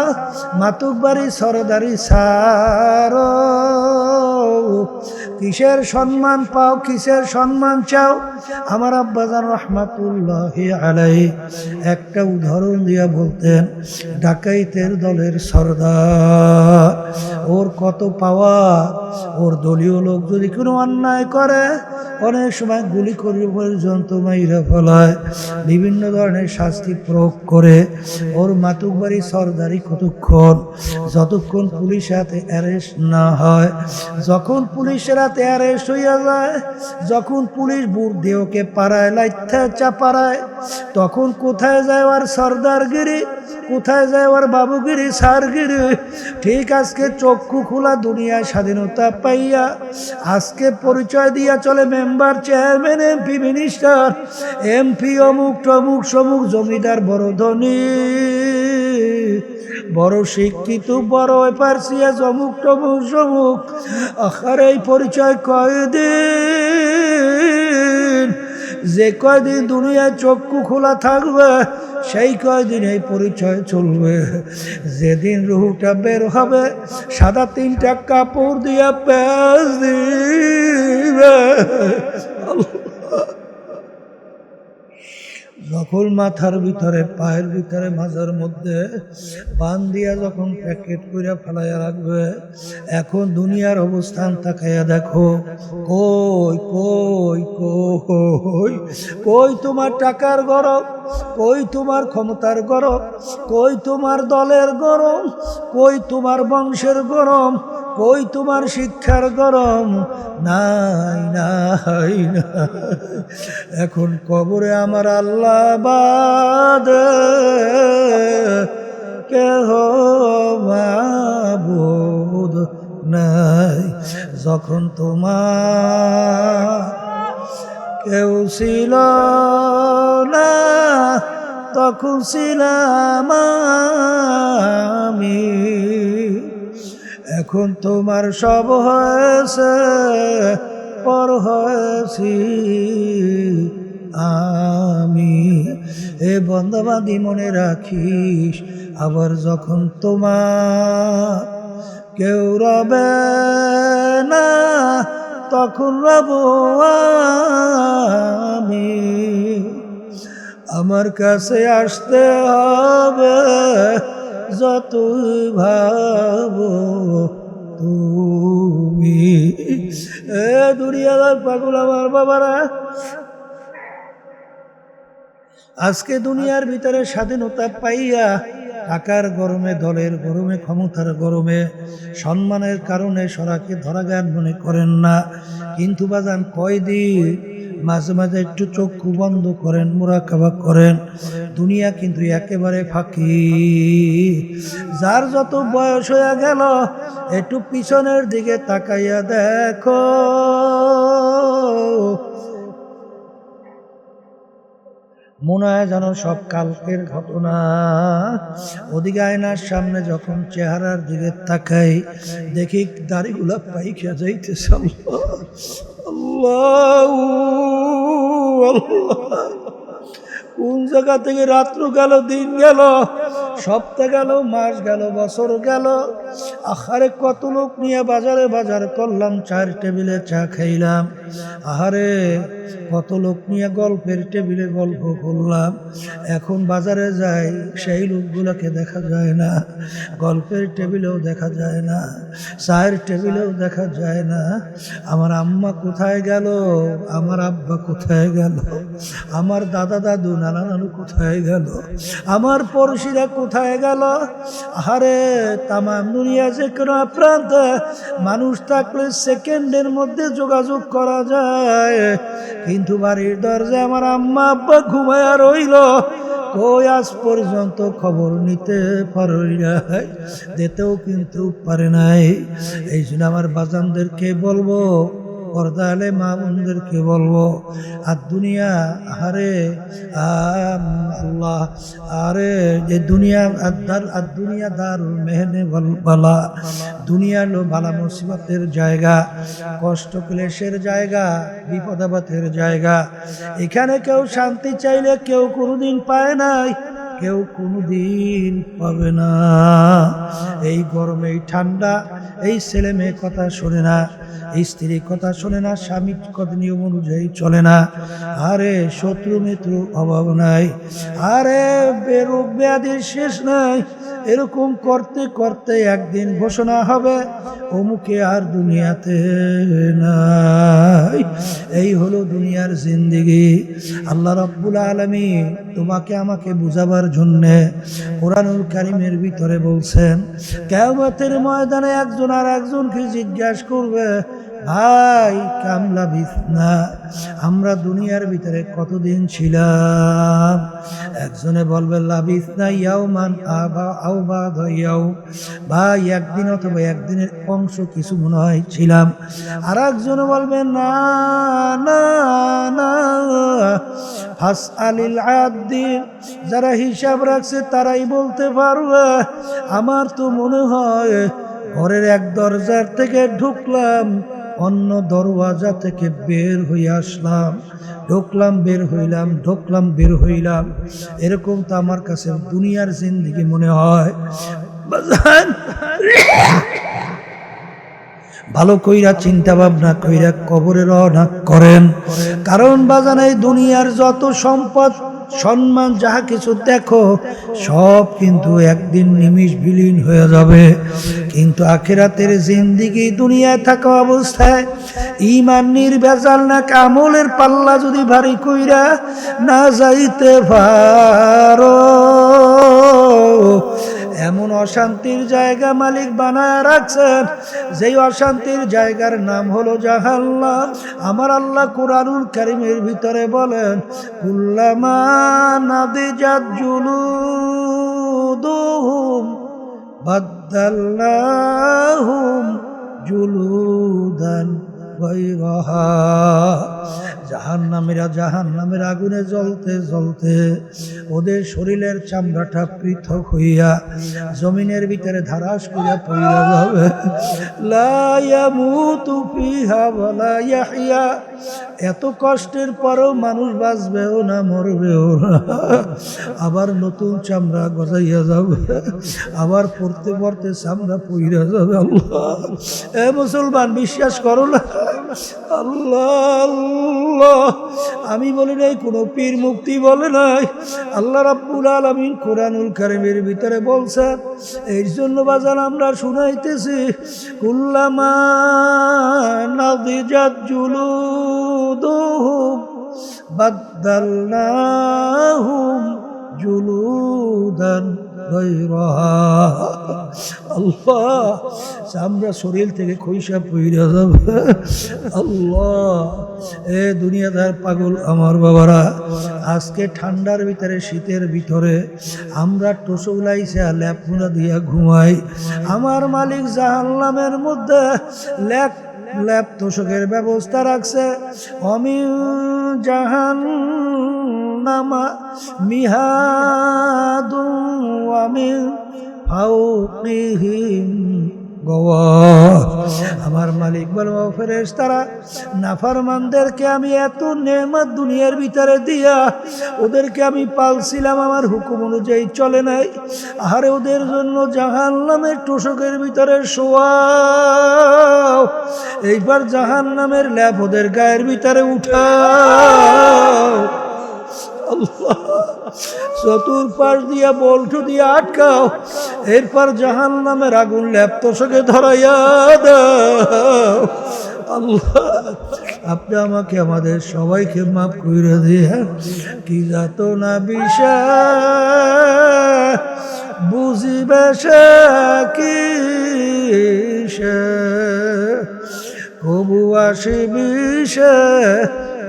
A: মাতুকবাড়ি সরদারি সারো। কিসের সম্মান পাও, কিসের সম্মান চাও? আমার আব্বাজান রহমাতুল্লাহি আলাইহি একটা উদাহরণ দিয়া বলতেন, ডাকাইতের দলের সরদার, ওর কত পাওয়া, ওর দলীয় লোক যদি কোনো অন্যায় করে অনেক সময় গুলি করে পর্যন্ত মাইরা ফেলায়, বিভিন্ন ধরনের শাস্তি প্রয়োগ করে। ওর মাতুকবাড়ি সরদারি কতক্ষণ? যতক্ষণ পুলিশের হাতে অ্যারেস্ট না হয়। যখন পুলিশের হাতে অ্যারেস্ট হইয়া যায়, যখন পুলিশ বুট দিয়ে ওকে পাড়ায় লাইথা চাপাড়ায়, তখন কোথায় যায় ওর সরদারগিরি? কোথায় যায় ওর বাবুগিরি সারগিরি। ঠিক আজকে চক্ষু খোলা দুনিয়ায় স্বাধীনতা পাইয়া আজকে পরিচয় দিয়া চলে member, chairman, MP, minister, MP, অমুক টমুক সমুক, জমিদার, বড় ধনী, বড় শিক্ষিত, বড় পার্সিয়াস, অমুক টমুক সমুক। আখার এই পরিচয় কয়দিন, যে কয়দিন দুনিয়ায় চক্ষু খোলা থাকবে সেই কয়দিন এই পরিচয় চলবে। যেদিন রুহটা বের হবে সাদা 3টা কাপড় দিয়া প্যাঁচ দিবে। যখন মাথার ভিতরে, পায়ের ভিতরে, মাজার মধ্যে পান দিয়া যখন প্যাকেট করে ফেলাইয়া রাখবে, এখন দুনিয়ার অবস্থান তাকাইয়া দেখো। কই কই কই কই তোমার টাকার গরম, কই তোমার ক্ষমতার গরম, কই তোমার দলের গরম, কই তোমার বংশের গরম, কই তোমার শিক্ষার গরম? নাই নাই নাই। এখন কবরে আমার আল্লাহ বাদে কেহ মাবুদ নাই। যখন তোমার কেউ ছিল না তখন ছিলাম আমি, এখন তোমার সব হয়েছে, পর হয়েছি আমি। এ বন্দাবাদি মনে রাখিস, আবার যখন তোমার কেউ রবে না তখন রব আমি। আমার কাছে আসতে হবে যতই ভাবো তুমি। এ দুনিয়ার পাগল আমার বাবারা, আজকে দুনিয়ার ভিতরে স্বাধীনতা পাইয়া টাকার গরমে, দলের গরমে, ক্ষমতার গরমে, সম্মানের কারণে সরাকে ধরা জ্ঞান মনে করেন না। কিন্তু বাজান কয়দিন মাঝে মাঝে একটু চক্ষু বন্ধ করেন, মুরাকাবা করেন, দুনিয়া কিন্তু একেবারে ফাঁকি। যার যত বয়স হয়ে গেল একটু পিছনের দিকে তাকাইয়া দেখো, মনে হয় যেন সব কালকের ঘটনা। ওদিকে আয়নার সামনে যখন চেহারার দিকে তাকাই দেখি দাড়িগুলা পাইকা যাইতেছে। আল্লাহ আল্লাহ, কোন জায়গা থেকে রাত্র গেল, দিন গেল, সপ্তাহ গেল, মাস গেল, বছর গেল। আহারে কত লোক নিয়ে বাজারে বাজার করলাম, চায়ের টেবিলে চা খাইলাম। আহারে কত লোক নিয়ে গল্পের টেবিলে গল্প করলাম। এখন বাজারে যাই সেই লোকগুলোকে দেখা যায় না, গল্পের টেবিলেও দেখা যায় না, চায়ের টেবিলেও দেখা যায় না। আমার আম্মা কোথায় গেল, আমার আব্বা কোথায় গেল, আমার দাদা দাদু নানা নানু কোথায় গেল, আমার পড়শিরা কোথায় গেল। আরে তামাম দুনিয়া যে কোনো প্রান্তে মানুষ থাকলে সেকেন্ডের মধ্যে যোগাযোগ করা যায়, কিন্তু বাড়ির দরজায় আমার আম্মা আব্বা ঘুমায়া রইল, কই আজ পর্যন্ত খবর নিতে পারে নাই, দিতেও কিন্তু পারে নাই। এই জন্য আমার বাজানদেরকে বলবো, পর্দালে মা বোনদেরকে বলবো, আর দুনিয়া আরে আল্লাহ, আরে যে দুনিয়া আর দুনিয়া দারুল মেহনে বালা, দুনিয়া হলো বালা মুসিবতের জায়গা, কষ্ট ক্লেশের জায়গা, বিপদ আপদের জায়গা। এখানে কেউ শান্তি চাইলে কেউ কোনোদিন পায় নাই, কেউ কোনোদিন পাবে না। এই গরমে, এই ঠান্ডা, এই ছেলে মেয়ে কথা শোনে না, এই স্ত্রীর কথা শোনে না, স্বামীর কথা নিয়ম অনুযায়ী চলে না। আরে শত্রু মিত্র অভাব নাই, আরে রোগ ব্যাধির শেষ নাই। এরকম করতে করতে একদিন ঘোষণা হবে অমুকে আর দুনিয়াতে নাই। এই হলো দুনিয়ার জিন্দেগি। আল্লাহ রাব্বুল আলামিন তোমাকে আমাকে বুঝাবার জন্যে কোরআনুল কারীমের ভিতরে বলছেন, কিয়ামতের ময়দানে একজন আর একজনকে জিজ্ঞাসা করবে, ভাই কামলা বিছনা, আমরা দুনিয়ার ভিতরে কতদিন ছিলাম? একজনে বলবে লাবিসনা ইয়াউমান আও বা'দা ইয়াউম, ভাই একদিন অথবা একদিনের অংশ কিছু মনে হয় ছিলাম। আর একজনে বলবে না না না, ফাসআলিল আদ্দি, যারা হিসাব রাখছে তারাই বলতে পারবে। আমার তো মনে হয় ঘরের এক দরজার থেকে ঢুকলাম, অন্য দরওয়াজা থেকে বের হয়ে আসলাম, ঢুকলাম বের হইলাম, ঢুকলাম বের হইলাম। এরকম তো আমার কাছে দুনিয়ার জিন্দেগি মনে হয়। ভালো কইরা চিন্তা ভাবনা কইরা কবরে রওনা করেন। কারণ বাজান এই দুনিয়ার যত সম্পদ সম্মান যাহা কিছু দেখো সব কিন্তু একদিন নিমিষ বিলীন হয়ে যাবে। কিন্তু আখিরাতের জিন্দেগি দুনিয়ায় থাকা অবস্থায় ঈমান নির্ভেজাল না আমলের পাল্লা যদি ভারী কইরা না যাইতে পারো, এমন অশান্তির জায়গা মালিক বানায় রাখছেন, যেই অশান্তির জায়গার নাম হলো জাহান্নাম। আমার আল্লাহ কুরআনুল কারীমের ভিতরে বলেন, কুল্লামা নাদিজাত জুলুদুহুম বাদদালনাহুম জুলুদান গায়রাহা। জাহান্নামের আগুনে জ্বলতে জ্বলতে ওদের শরীরের চামড়াটা পৃথক হইয়া জমিনের ভিতরে ধারাস করে পড়িয়া যাবে। লা ইয়ামুতু ফিহা ওয়ালা ইয়াহইয়া, এত কষ্টের পরেও মানুষ বাঁচবেও না মরবেও না, আবার নতুন চামড়া গজাইয়া যাবে, আবার পড়তে পড়তে চামড়া পইরা যাবে। আল্লাহ, এ মুসলমান বিশ্বাস করো না? আল্লাহ আল্লাহ, আমি বলি নাই, কোনো পীর মুক্তি বলে নাই, আল্লাহ রাব্বুল আলামিন কুরআনুল কারীমের ভিতরে বলছেন। এই জন্য বাজান আমরা শুনাইতেছি, কুল্লামা নাদিজাত জুলুদুহুম বাদদালনাহুম জুলুদান গায়রাহা। আল্লাহ, চামড়া শরীর থেকে খইসা পইরা যাবে। আল্লাহ, এ দুনিয়াদার পাগল আমার বাবারা, আজকে ঠান্ডার ভিতরে শীতের ভিতরে আমরা টোসৌলাইছে ল্যাপমুনা দিয়া ঘুমাই। আমার মালিক জাহান্নামের মধ্যে ল্যাপ তোষকের ব্যবস্থা রাখছে। অমিন জাহান্নামা মিহাদুন ওয়া মিন ফাওকিহিম গাওয়াশ। আমার মালিক বলে, ও ফেরেশতারা, নাফরমানদেরকে আমি এত নেয়ামত দুনিয়ার ভিতরে দিয়া ওদেরকে আমি পালছিলাম, আমার হুকুম অনুযায়ী চলে নাই। আরে ওদের জন্য জাহান্নামের তোষকের ভিতরে শোয়াও, এইবার জাহান্নামের ল্যাপ ওদের গায়ের ভিতরে উঠাও। আল্লাহ, চতুর্পাশ দিয়া বল্টু দিয়ে আটকাও, এরপর জাহান্নামের আগুন ল্যাপ তোষকে ধরাইয়া দাও। আল্লাহ, আপনি আমাকে আমাদের সবাইকে মাফ করে দিয়ে, কি যাত না বিষয় বুঝিবে সে কি কবু আসিবি সে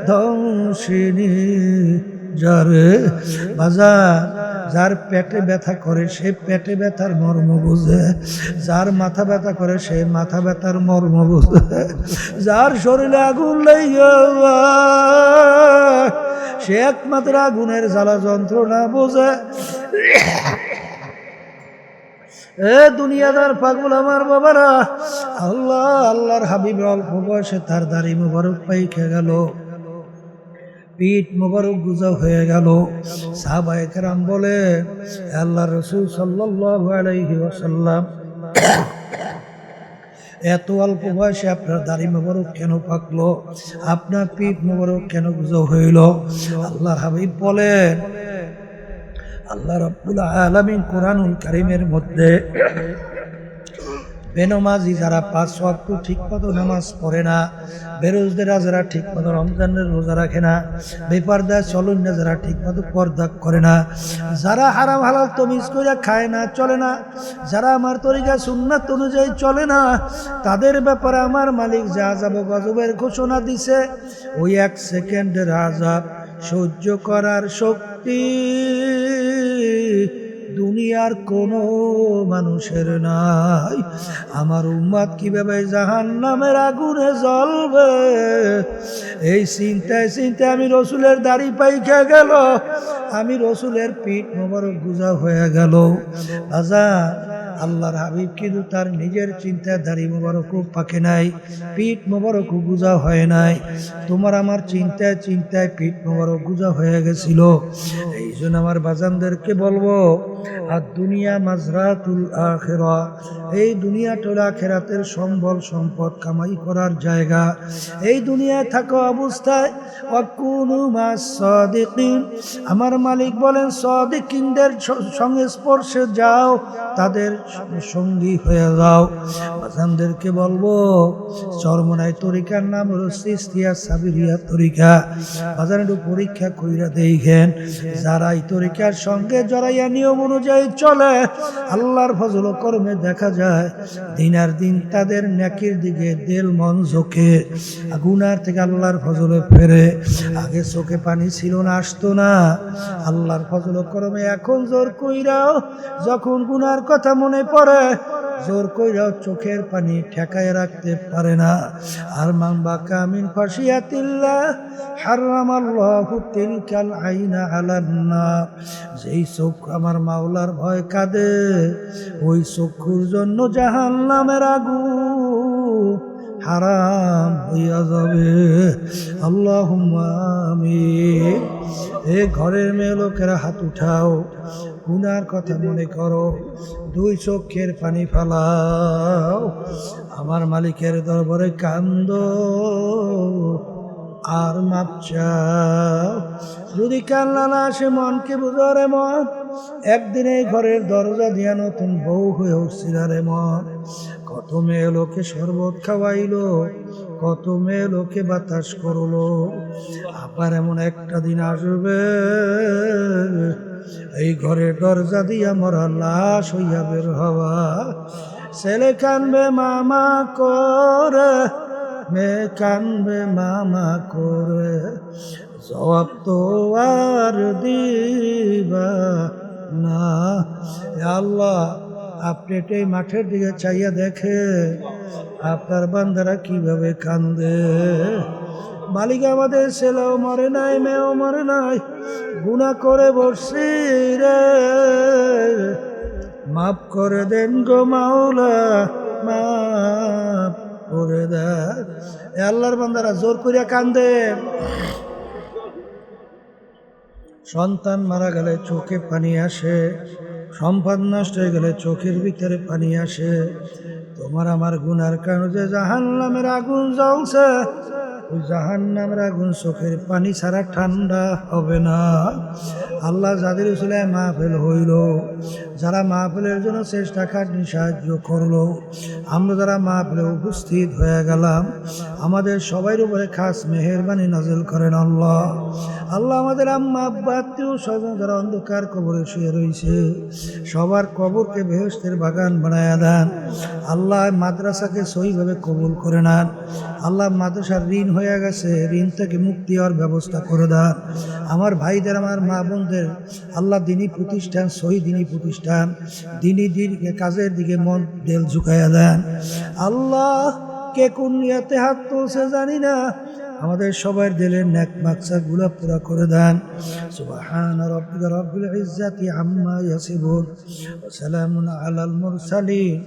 A: ধ্বংসিনী যারে। বাজার, যার পেটে ব্যথা করে সে পেটে ব্যথার মর্ম বুঝে, যার মাথা ব্যথা করে সে মাথা ব্যথার মর্ম বুঝে, যার শরীরে আগুন লাইয়া সে একমাত্র আগুনের জ্বালা যন্ত্রণা বোঝে। এ দুনিয়াদার পাগল আমার বাবারা, আল্লাহর হাবিব অল্প বয়সে তার দাড়ি মোবারক পাইকে গেল, পিঠ মোবারক গুজা হয়ে গেল। সাহাবায়ে কেরাম বলে, আল্লাহ রাসূল সাল্লাল্লাহু আলাইহি ওয়াসাল্লাম, এত অল্প বয়সে আপনার দাড়ি মোবারক কেন পাকলো, আপনার পিঠ মোবারক কেন গুজা হইল? আল্লাহর হাবিব বলেন, আল্লাহ রাব্বুল আলামিন কুরআনুল কারীমের মধ্যে বেনমাজি যারা 5 ওয়াক্ত ঠিকমতো নামাজ পড়ে না, বেরোজগার যারা ঠিকমতো রমজানের রোজা রাখে না, বেপরদা চলন না যারা ঠিকমতো পর্দা করে না, যারা হারাম হালাল তমিজ করে খায় না চলে না, যারা আমার তরিকা সুন্নাত অনুযায়ী চলে না, তাদের ব্যাপারে আমার মালিক যা আযাব গজবের ঘোষণা দিছে। ওই 1 সেকেন্ডের আযাব সহ্য করার শক্তি দুনিয়ার কোনো মানুষের নাই। আমার উম্মত কিভাবে জাহান্নামের আগুনে জ্বলবে, এই চিন্তায় চিন্তায় আমি রসুলের দাড়ি পাইকা গেল, আমি রসুলের পিঠ মোবারক গুজা হয়ে গেল। আল্লাহর হাবিব কিন্তু তার নিজের চিন্তায় দাড়ি মোবারকও পাকে নাই, পিঠ মোবারকও গুজা হয় নাই। তোমার আমার চিন্তায় চিন্তায় পিঠ মোবারক গুজা হয়ে গেছিল। এই জন্য আমার বাজানদেরকে বলবো, আর দুনিয়া মাজরাতুল আখিরা, এই দুনিয়াটা আখিরাতের সম্বল সম্পদ কামাই করার জায়গা। এই দুনিয়ায় থাকা অবস্থায় ওয়াকুনু মাস সাদিকিন, আমার মালিক বলেন সাদিকিনদের সংস্পর্শে যাও, তাদের সঙ্গী হয়ে যাও। বাজানদেরকে বলবো, চরমনাই তরিকার নাম হলো চিশতিয়া সাবিরিয়া তরিকা। বাজান একটু পরীক্ষা কইরা দেখেন, যারা এই তরিকার সঙ্গে জড়াইয়া নিয়ম অনুযায়ী চলে, আল্লাহর ফজল ও কর্মে দেখা যায় দিনার দিন তাদের নেকির দিকে দিল মন ঝোঁকে, গুনার থেকে আল্লাহর ফজলে ফেরে। আগে চোখে পানি ছিল না, আসতো না, আল্লাহর ফজল ও কর্মে এখন জোর কইরাও যখন গুনার কথা মনে পড়ে, জোর কইরাও চোখের পানি ঠেকায় রাখতে পারে না। আর মান বাকা মিন খাশিয়াতিল্লাহ হারামাল্লাহু তিলকাল আইনা আলান নার, যেই চোখ আমার মাওলার ভয় কাঁদে, ওই চক্ষুর জন্য জাহান্নামের আগুন হারাম হইয়া যাবে। আল্লাহুম্মা আমিন। এ ঘরের মেয়ে লোকেরা হাত উঠাও, গুনার কথা মনে করো, 2 চোখের পানি ফালাও, আমার মালিকের দরবারে কান্দো আর মাপ চাও। যদি কান্না না আসে মনকে বুঝো রে মন, একদিন এই ঘরের দরজা দিয়া নতুন বউ হয়ে উঠছিল রে মন। কত মেয়ে লোকে শরবত খাওয়াইলো, কত মেয়ে লোকে বাতাস করলো, আবার এমন একটা দিন আসবে এই ঘরের দরজা দিয়া মরা লাশ হইয়া বের হওয়া। ছেলে কানবে মামা করে, মেয়ে কানবে মামা করে, জবাব তো আর দিবা না। আল্লাহ, আপনি এই মাঠের দিকে চাইয়া দেখে আপনার বান্দারা কিভাবে কান্দে। মালিক আমাদের ছেলেও মরে নাই, মেয়েও মরে নাই, গুনাহ করে বসছি রে, মাফ করে দেন গো মাওলা, মাফ করে দেন। আল্লাহর বান্দারা জোর করিয়া কান্দে। সন্তান মারা গেলে চোখে পানি আসে, সম্পদ নষ্ট হয়ে গেলে চোখের ভিতরে পানি আসে। তোমার আমার গুনার কারণে যে জাহান্নামের আগুন জ্বলছে, ওই জাহান্নামের আগুন চোখের পানি ছাড়া ঠান্ডা হবে না। আল্লাহ যাদের উসিলায় মাহফিল হইল, যারা মাহফিলের জন্য চেষ্টা খাটনি সাহায্য করলো, আমরা যারা মাহফিলে উপস্থিত হয়ে গেলাম, আমাদের সবার উপরে খাস মেহেরবানি নাজিল করেন আল্লাহ। আল্লাহ আমাদের আম্মা আব্বা আত্মীয় স্বজন যারা অন্ধকার কবরে শুয়ে রয়েছে, সবার কবরকে বেহেশতের বাগান বানায়া দেন আল্লাহ। মাদ্রাসাকে সহিভাবে কবুল করে নেন আল্লাহ। মাদ্রাসার ঋণ হয়ে গেছে, ঋণ থেকে মুক্তি হওয়ার ব্যবস্থা করে দেন। আমার ভাইদের, আমার মা বোনদের আল্লাহ দিনী প্রতিষ্ঠান, সহি দিনী প্রতিষ্ঠান, দিনী কাজের দিকে মন দেল ঝুঁকাইয়া দেন আল্লাহ। কে কোন নিয়তে হাত তুলছে জানি না, আমাদের সবার দিলের নেক মাকসাদগুলো পুরা করে দেন। সুবহান রাব্বিকা রাব্বিল ইজ্জাতি আম্মা ইয়াসিফুন ওয়া সালামুন আলাল মুরসালিন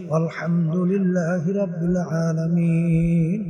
A: ওয়াল হামদুলিল্লাহি রাব্বিল আলামিন।